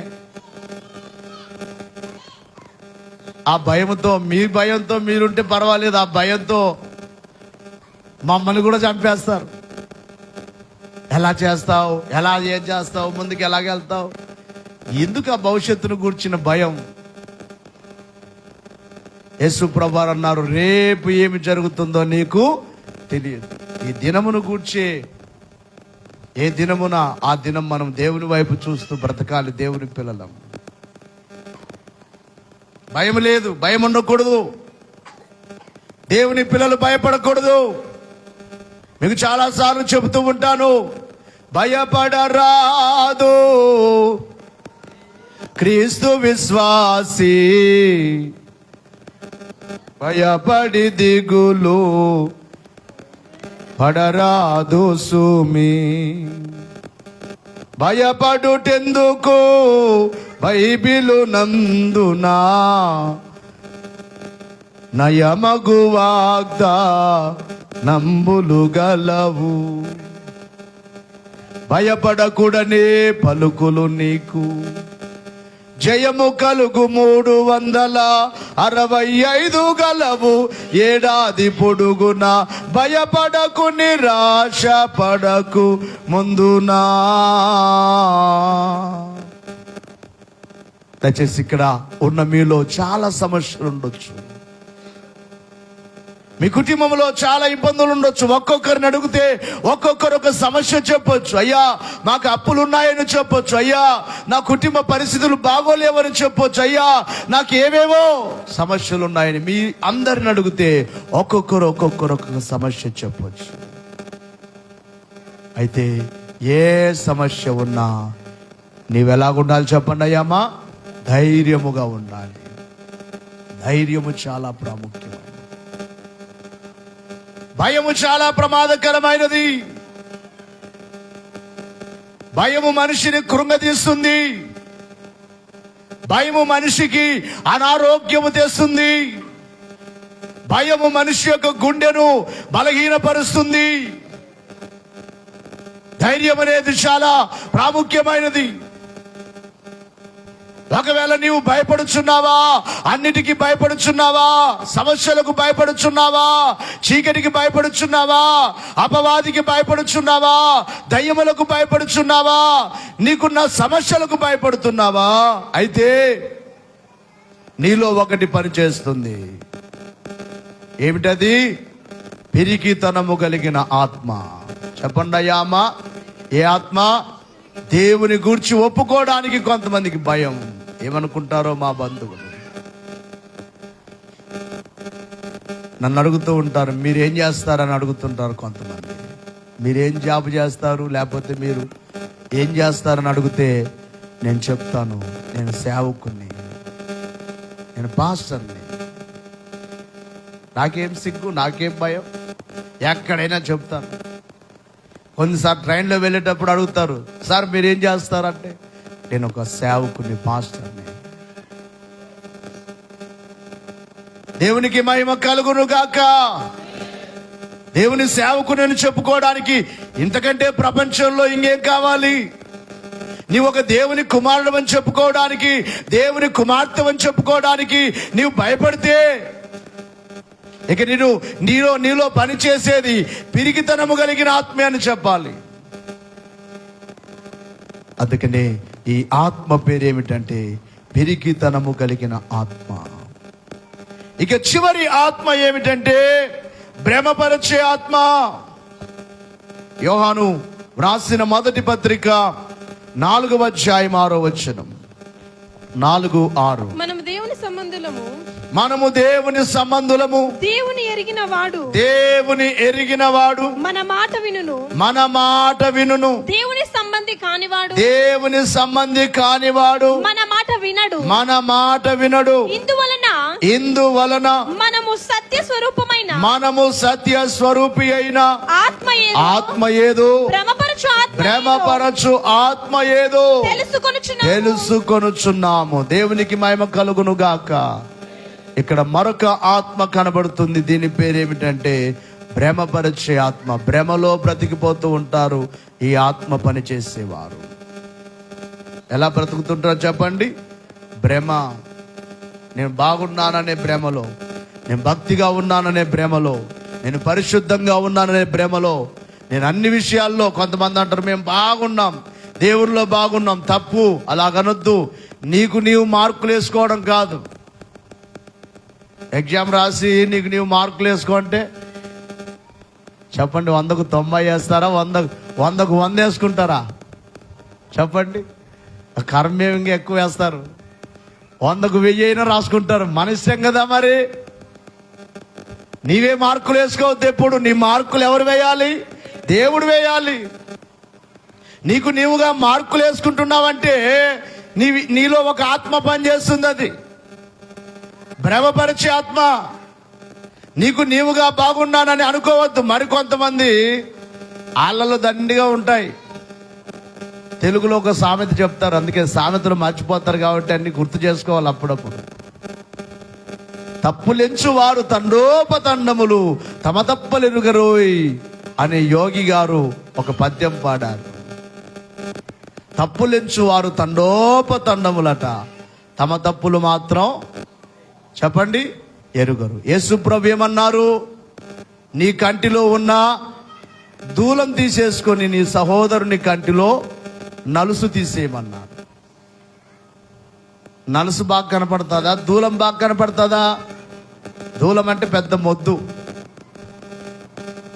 ఆ భయంతో, మీ భయంతో మీరుంటే పర్వాలేదు, ఆ భయంతో మమ్మల్ని కూడా చంపేస్తారు. ఎలా చేస్తావు, ఎలా ఏం చేస్తావు, ముందుకు ఎలాగెళ్తావు, ఎందుకు ఆ భవిష్యత్తును గూర్చిన భయం? యేసు ప్రభువారు అన్నారు, రేపు ఏమి జరుగుతుందో నీకు తెలియదు. ఈ దినమును గూర్చే, ఏ దినమున ఆ దినం మనం దేవుని వైపు చూస్తూ బ్రతకాలి. దేవుని పిల్లలం. భయం లేదు, భయం ఉండకూడదు. దేవుని పిల్లలు భయపడకూడదు. మీకు చాలా సార్లు చెబుతూ ఉంటాను, భయపడరాదు క్రీస్తు విశ్వాసి, భయపడి దిగులు పడరాదు సుమి. భయపడుటెందుకు బైబిలు నందునా నయమగు వాగ్దా నంబులు గలవు. భయపడకూడనే పలుకులు నీకు, జయము కలుగు 365 గలవు ఏడాది పొడుగున. భయపడకు, నిరాశ పడకు ముందునా. దయచేసి ఇక్కడ ఉన్న మీలో చాలా సమస్యలు ఉండొచ్చు, మీ కుటుంబంలో చాలా ఇబ్బందులు ఉండొచ్చు. ఒక్కొక్కరిని అడిగితే ఒక్కొక్కరు ఒక సమస్య చెప్పొచ్చు. అయ్యా మాకు అప్పులు ఉన్నాయని చెప్పొచ్చు, అయ్యా నా కుటుంబ పరిస్థితులు బాగోలేవని చెప్పొచ్చు, అయ్యా నాకు ఏవేవో సమస్యలు ఉన్నాయని. మీ అందరిని అడిగితే ఒక్కొక్కరు ఒక్కొక్క సమస్య చెప్పొచ్చు. అయితే ఏ సమస్య ఉన్నా నీవెలాగుండాలి చెప్పండి అయ్యామా? ధైర్యముగా ఉండాలి. ధైర్యము చాలా ప్రాముఖ్యమైనది. భయము చాలా ప్రమాదకరమైనది. భయము మనిషిని కృంగతీస్తుంది. భయము మనిషికి అనారోగ్యము తెస్తుంది. భయము మనిషి యొక్క గుండెను బలహీనపరుస్తుంది. ధైర్యం అనేది చాలా ప్రాముఖ్యమైనది. ఒకవేళ నీవు భయపడుచున్నావా, అన్నిటికీ భయపడుచున్నావా, సమస్యలకు భయపడుచున్నావా, చీకటికి భయపడుచున్నావా, అపవాదికి భయపడుచున్నావా, దయ్యములకు భయపడుచున్నావా, నీకున్న సమస్యలకు భయపడుతున్నావా, అయితే నీలో ఒకటి పనిచేస్తుంది. ఏమిటది? పిరికితనము కలిగిన ఆత్మ. చెప్పండి అయ్యా అమ్మ, ఏ ఆత్మ? దేవుని గూర్చి ఒప్పుకోవడానికి కొంతమందికి భయం. ఏమనుకుంటారో మా బంధువులు. నన్ను అడుగుతూ ఉంటారు, మీరేం చేస్తారని అడుగుతుంటారు కొంతమంది. మీరేం జాబ్ చేస్తారు, లేకపోతే మీరు ఏం చేస్తారని అడిగితే నేను చెప్తాను, నేను సేవకుని, నేను పాస్టర్ని. నాకేం సిగ్గు, నాకేం భయం, ఎక్కడైనా చెప్తాను. కొన్నిసార్లు ట్రైన్లో వెళ్ళేటప్పుడు అడుగుతారు, సార్ మీరేం చేస్తారంటే నేను ఒక సేవకుని, పాస్టర్ని. దేవునికి మహిమ కలుగును గాక. దేవుని సేవకుని చెప్పుకోవడానికి ఇంతకంటే ప్రపంచంలో ఇంకేం కావాలి? నీవు ఒక దేవుని కుమారుడు అని చెప్పుకోవడానికి, దేవుని కుమార్తె అని చెప్పుకోవడానికి నీవు భయపడితే ఇక నీలో పనిచేసేది పిరికితనము కలిగిన ఆత్మే అని చెప్పాలి. అందుకనే ఈ ఆత్మ పేరేమిటంటే పిరికితనము కలిగిన ఆత్మ. ఇక చివరి ఆత్మ ఏమిటంటే భ్రమపరిచే ఆత్మ. యోహాను వ్రాసిన మొదటి పత్రిక 4వ అధ్యాయం 6వ వచనం, 4:6. మనము దేవుని సంబంధులము, దేవుని ఎరిగిన వాడు మన మాట వినును, దేవుని సంబంధి కానివాడు మన మాట వినడు. ఇందువలన మనము సత్య స్వరూపి అయిన ఆత్మ ఏదో, భ్రమపరచు ఆత్మ ఏదో తెలుసుకొనుచున్నాము. దేవునికి మహిమ కలుగును గాక. ఇక్కడ మరొక ఆత్మ కనబడుతుంది. దీని పేరేమిటంటే భ్రమపరిచే ఆత్మ. భ్రమలో బ్రతికిపోతూ ఉంటారు ఈ ఆత్మ పని చేసేవారు. ఎలా బ్రతుకుతుంటారో చెప్పండి? భ్రమ. నేను బాగున్నాననే భ్రమలో, నేను భక్తిగా ఉన్నాననే భ్రమలో, నేను పరిశుద్ధంగా ఉన్నాననే భ్రమలో, నేను అన్ని విషయాల్లో, కొంతమంది అంటారు మేము బాగున్నాం, దేవుళ్ళలో బాగున్నాం. తప్పు, అలాగనొద్దు. నీవు మార్కులు వేసుకోవడం కాదు. ఎగ్జామ్ రాసి నీవు మార్కులు వేసుకుంటే చెప్పండి, 100కు 90 వేస్తారా? 100కు 100 వేసుకుంటారా? చెప్పండి. కర్మేం ఇంకా ఎక్కువ వేస్తారు. 100కు 1000 అయినా రాసుకుంటారు. మన ఇష్టం కదా మరి. నీవే మార్కులు వేసుకోవద్దు ఎప్పుడు. నీ మార్కులు ఎవరు వేయాలి? దేవుడు వేయాలి. నీవుగా మార్కులు వేసుకుంటున్నావంటే నీలో ఒక ఆత్మ పనిచేస్తుంది. అది భ్రమపరిచే ఆత్మ. నీవుగా బాగున్నానని అనుకోవద్దు. మరికొంతమంది ఆళ్ళలో దండిగా ఉంటాయి. తెలుగులో ఒక సామెత చెప్తారు, అందుకే సామెతలు మర్చిపోతారు కాబట్టి అన్ని గుర్తు చేసుకోవాలి అప్పుడప్పుడు. తప్పులెంచు వారు తండోపతండములు తమ తప్పలెరుగరోయ్ అనే యోగి గారు ఒక పద్యం పాడారు. తప్పులెంచు వారు తండోపతండములట, తమ తప్పులు మాత్రం చెప్పండి ఎరుగరు. యేసు ప్రభు ఏమన్నారు? నీ కంటిలో ఉన్న దూలం తీసేసుకొని నీ సహోదరుని కంటిలో నలుసు తీసేయమన్నారు. నలుసు బాగా కనపడుతుందా? దూలం బాగా కనపడుతుందా? దూలం అంటే పెద్ద మొద్దు.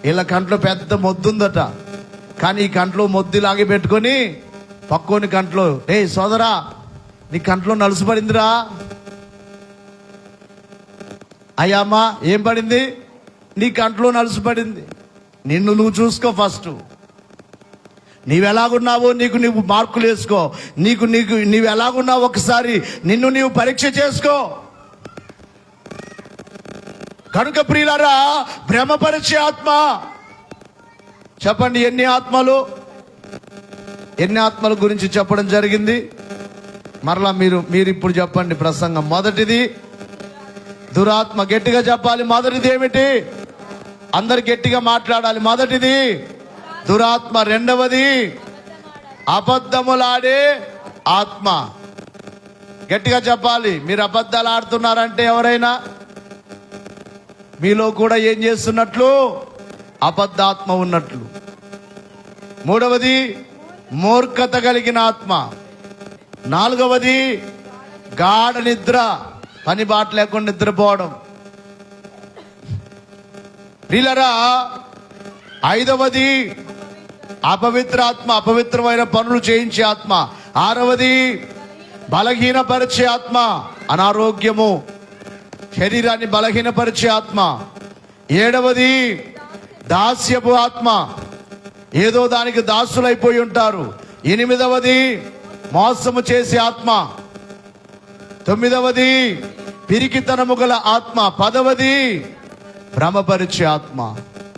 వీళ్ళ కంట్లో పెద్ద మొద్దు ఉందట, కానీ ఈ కంట్లో మొద్దు లాగి పెట్టుకొని పక్కోని కంట్లో, ఏ సోదరా నీ కంట్లో నలుసు పడిందిరా. అయ్యామ్మా ఏం పడింది? నీ కంట్లో నలుసు పడింది. నువ్వు చూసుకో ఫస్ట్. నీవెలాగున్నావో నీవు మార్కులు వేసుకో. నీవు ఎలాగున్నావు ఒకసారి నీవు పరీక్ష చేసుకో. కనుక ప్రియులారా, భ్రమపరిచే ఆత్మ. చెప్పండి ఎన్ని ఆత్మల గురించి చెప్పడం జరిగింది? మరలా మీరు ఇప్పుడు చెప్పండి ప్రసంగం. మొదటిది దురాత్మ. గట్టిగా చెప్పాలి. మొదటిది ఏమిటి? అందరు గట్టిగా మాట్లాడాలి. మొదటిది దురాత్మ. రెండవది అబద్ధములాడే ఆత్మ. గట్టిగా చెప్పాలి. మీరు అబద్ధాలు ఆడుతున్నారంటే ఎవరైనా మీలో కూడా ఏం చేస్తున్నట్లు? అబద్ధాత్మ ఉన్నట్లు. మూడవది మూర్ఖత కలిగిన ఆత్మ. నాలుగవది గాఢ నిద్ర, పని బాట లేకుండా నిద్రపోవడం. ప్రియులారా, ఐదవది అపవిత్ర ఆత్మ, అపవిత్రమైన పనులు చేయించే ఆత్మ. ఆరవది బలహీనపరిచే ఆత్మ, అనారోగ్యము, శరీరాన్ని బలహీనపరిచే ఆత్మ. ఏడవది దాస్యపు ఆత్మ, ఏదో దానికి దాసులైపోయి ఉంటారు. ఎనిమిదవది మోసము చేసే ఆత్మ. తొమ్మిదవది పిరికితనము గల ఆత్మ. పదవది భ్రమపరిచే ఆత్మ.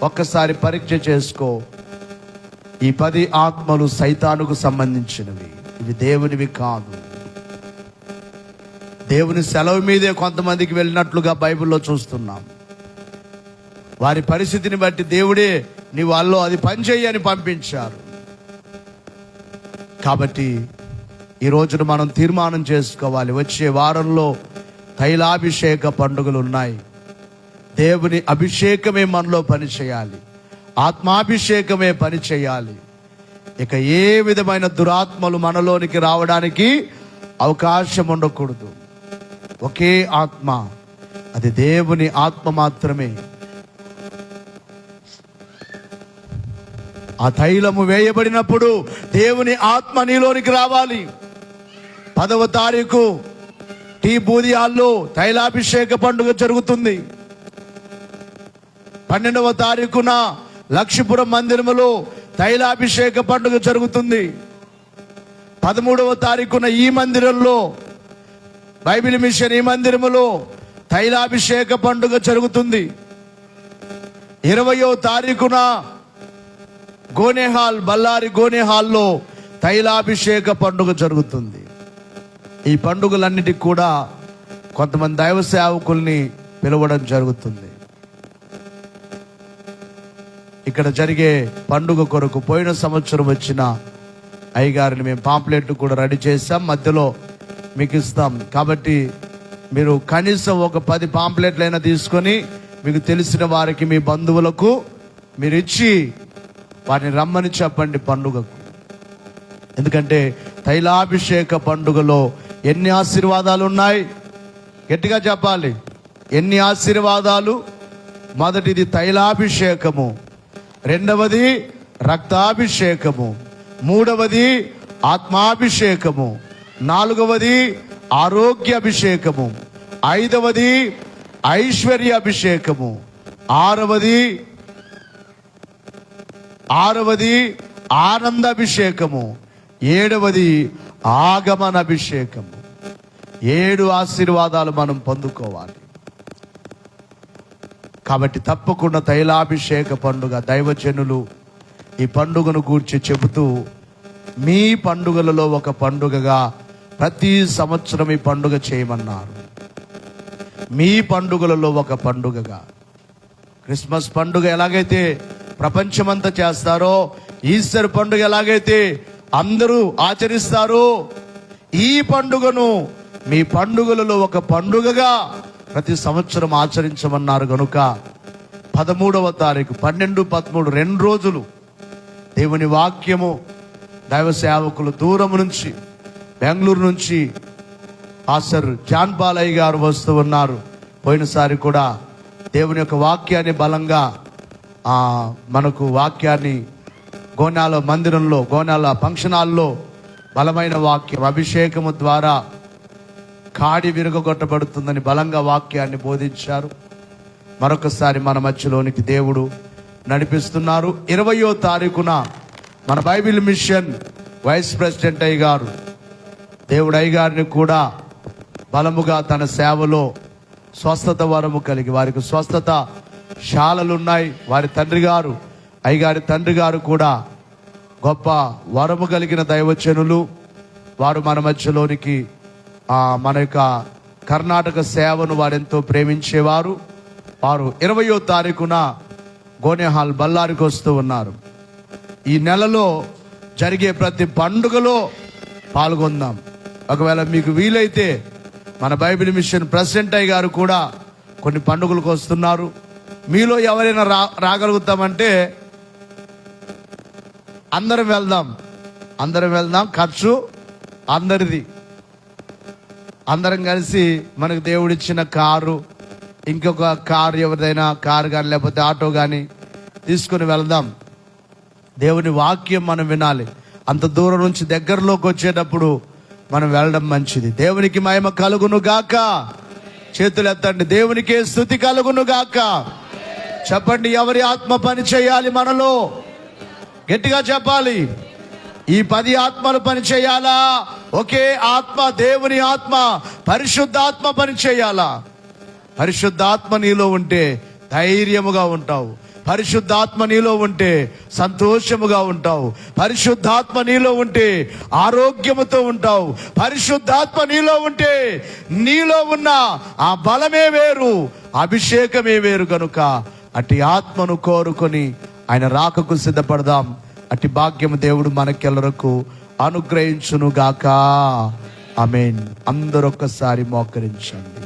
ఒక్కసారి పరీక్ష చేసుకో. ఈ 10 ఆత్మలు సైతానుకు సంబంధించినవి, ఇవి దేవునివి కాదు. దేవుని సెలవు మీదే కొంతమందికి వెళ్ళినట్లుగా బైబిల్లో చూస్తున్నాం. వారి పరిస్థితిని బట్టి దేవుడే నీ వాళ్ళు అది పనిచేయని పంపించారు. కాబట్టి ఈ రోజున మనం తీర్మానం చేసుకోవాలి. వచ్చే వారంలో తైలాభిషేక పండుగలు ఉన్నాయి. దేవుని అభిషేకమే మనలో పని చేయాలి, ఆత్మాభిషేకమే పని చేయాలి. ఇక ఏ విధమైన దురాత్మలు మనలోనికి రావడానికి అవకాశం ఉండకూడదు. ఒకే ఆత్మ, అది దేవుని ఆత్మ మాత్రమే. ఆ తైలము వేయబడినప్పుడు దేవుని ఆత్మ నీలోనికి రావాలి. 10వ తారీఖు టీ బూదియాల్లో తైలాభిషేక పండుగ జరుగుతుంది. 12వ తారీఖున లక్ష్మీపురం మందిరములో తైలాభిషేక పండుగ జరుగుతుంది. 13వ తారీఖున ఈ మందిరంలో, బైబిల్ మిషన్ ఈ మందిరములో తైలాభిషేక పండుగ జరుగుతుంది. 20వ తారీఖున గోనెహాల్, బళ్ళారి గోనెహాల్లో తైలాభిషేక పండుగ జరుగుతుంది. ఈ పండుగలన్నిటికి కూడా కొంతమంది దైవ సేవకుల్ని పిలవడం జరుగుతుంది. ఇక్కడ జరిగే పండుగ కొరకు పోయిన సంవత్సరం వచ్చిన అయ్యగారిని మేము పాంప్లెట్ కూడా రెడీ చేస్తాం, మధ్యలో మీకు ఇస్తాం. కాబట్టి మీరు కనీసం ఒక 10 పాంప్లెట్లైనా తీసుకొని మీకు తెలిసిన వారికి, మీ బంధువులకు మీరు ఇచ్చి వారిని రమ్మని చెప్పండి పండుగకు. ఎందుకంటే తైలాభిషేక పండుగలో ఎన్ని ఆశీర్వాదాలు ఉన్నాయి? గట్టిగా చెప్పాలి, ఎన్ని ఆశీర్వాదాలు? మొదటిది తైలాభిషేకము, రెండవది రక్తాభిషేకము, మూడవది ఆత్మాభిషేకము, నాలుగవది ఆరోగ్యాభిషేకము, ఐదవది ఐశ్వర్యాభిషేకము, ఆరవది ఆనందాభిషేకము, ఏడవది ఆగమన అభిషేకము. 7 ఆశీర్వాదాలు మనం పొందుకోవాలి. కాబట్టి తప్పకుండా తైలాభిషేక పండుగ, దైవజనులు ఈ పండుగను గూర్చి చెబుతూ, మీ పండుగలలో ఒక పండుగగా ప్రతి సంవత్సరం ఈ పండుగ చేయమన్నారు. మీ పండుగలలో ఒక పండుగగా, క్రిస్మస్ పండుగ ఎలాగైతే ప్రపంచమంతా చేస్తారో, ఈస్టర్ పండుగ ఎలాగైతే అందరూ ఆచరిస్తారో, ఈ పండుగను మీ పండుగలలో ఒక పండుగగా ప్రతి సంవత్సరం ఆచరించమన్నారు. గనుక 13వ తారీఖు 12, 13 2 రోజులు దేవుని వాక్యము, దైవ సేవకులు దూరం నుంచి, బెంగళూరు నుంచి పాస్టర్ జాన్ బాలయ్య గారు వస్తూ ఉన్నారు. పోయినసారి కూడా దేవుని యొక్క వాక్యాన్ని బలంగా మనకు వాక్యాన్ని గోనాల మందిరంలో, గోనాల ఫంక్షన్ హాల్లో బలమైన వాక్యం, అభిషేకము ద్వారా కాడి విరగొట్టబడుతుందని బలంగా వాక్యాన్ని బోధించారు. మరొకసారి మన మధ్యలోనికి దేవుడు నడిపిస్తున్నారు. 20వ తారీఖున మన బైబిల్ మిషన్ వైస్ ప్రెసిడెంట్ అయ్యగారు, దేవుడు అయ్యగారిని కూడా బలముగా తన సేవలో స్వస్థత వరము కలిగి, వారికి స్వస్థత శాలలున్నాయి. వారి తండ్రి గారు, అయ్యగారి తండ్రి గారు కూడా గొప్ప వరము కలిగిన దైవజనులు. వారు మన మధ్యలోనికి మన యొక్క కర్ణాటక సేవను వారెంతో ప్రేమించేవారు. వారు 20వ తారీఖున గోనెహాల్, బళ్ళారికి వస్తూ ఉన్నారు. ఈ నెలలో జరిగే ప్రతి పండుగలో పాల్గొందాం. ఒకవేళ మీకు వీలైతే మన బైబిల్ మిషన్ ప్రెసిడెంట్ అయ్య గారు కూడా కొన్ని పండుగలకు వస్తున్నారు. మీలో ఎవరైనా రాగలుగుతామంటే అందరం వెళ్దాం. ఖర్చు అందరిది. అందరం కలిసి మనకు దేవుడిచ్చిన కారు, ఇంకొక కారు, ఎవరిదైనా కారు కానీ లేకపోతే ఆటో కానీ తీసుకుని వెళ్దాం. దేవుని వాక్యం మనం వినాలి. అంత దూరం నుంచి దగ్గరలోకి వచ్చేటప్పుడు మనం వెళ్ళడం మంచిది. దేవునికి మహిమ కలుగును గాక. చేతులు ఎత్తండి. దేవునికే స్తుతి కలుగును గాక. చెప్పండి, ఎవరి ఆత్మ పని చేయాలి మనలో? గట్టిగా చెప్పాలి. ఈ 10 ఆత్మలు పని చేయాలా? ఒకే ఆత్మ, దేవుని ఆత్మ, పరిశుద్ధాత్మ పని చేయాలా? పరిశుద్ధాత్మ నీలో ఉంటే ధైర్యముగా ఉంటావు. పరిశుద్ధాత్మ నీలో ఉంటే సంతోషముగా ఉంటావు. పరిశుద్ధాత్మ నీలో ఉంటే ఆరోగ్యముతో ఉంటావు. పరిశుద్ధాత్మ నీలో ఉంటే నీలో ఉన్న ఆ బలమే వేరు, అభిషేకమే వేరు. గనుక అట్టి ఆత్మను కోరుకొని ఆయన రాకకు సిద్ధపడదాం. అట్టి భాగ్యము దేవుడు మనకెల్లరకు అనుగ్రహించును గాక. ఆమేన్. అందరూ ఒక్కసారి మోకరించండి.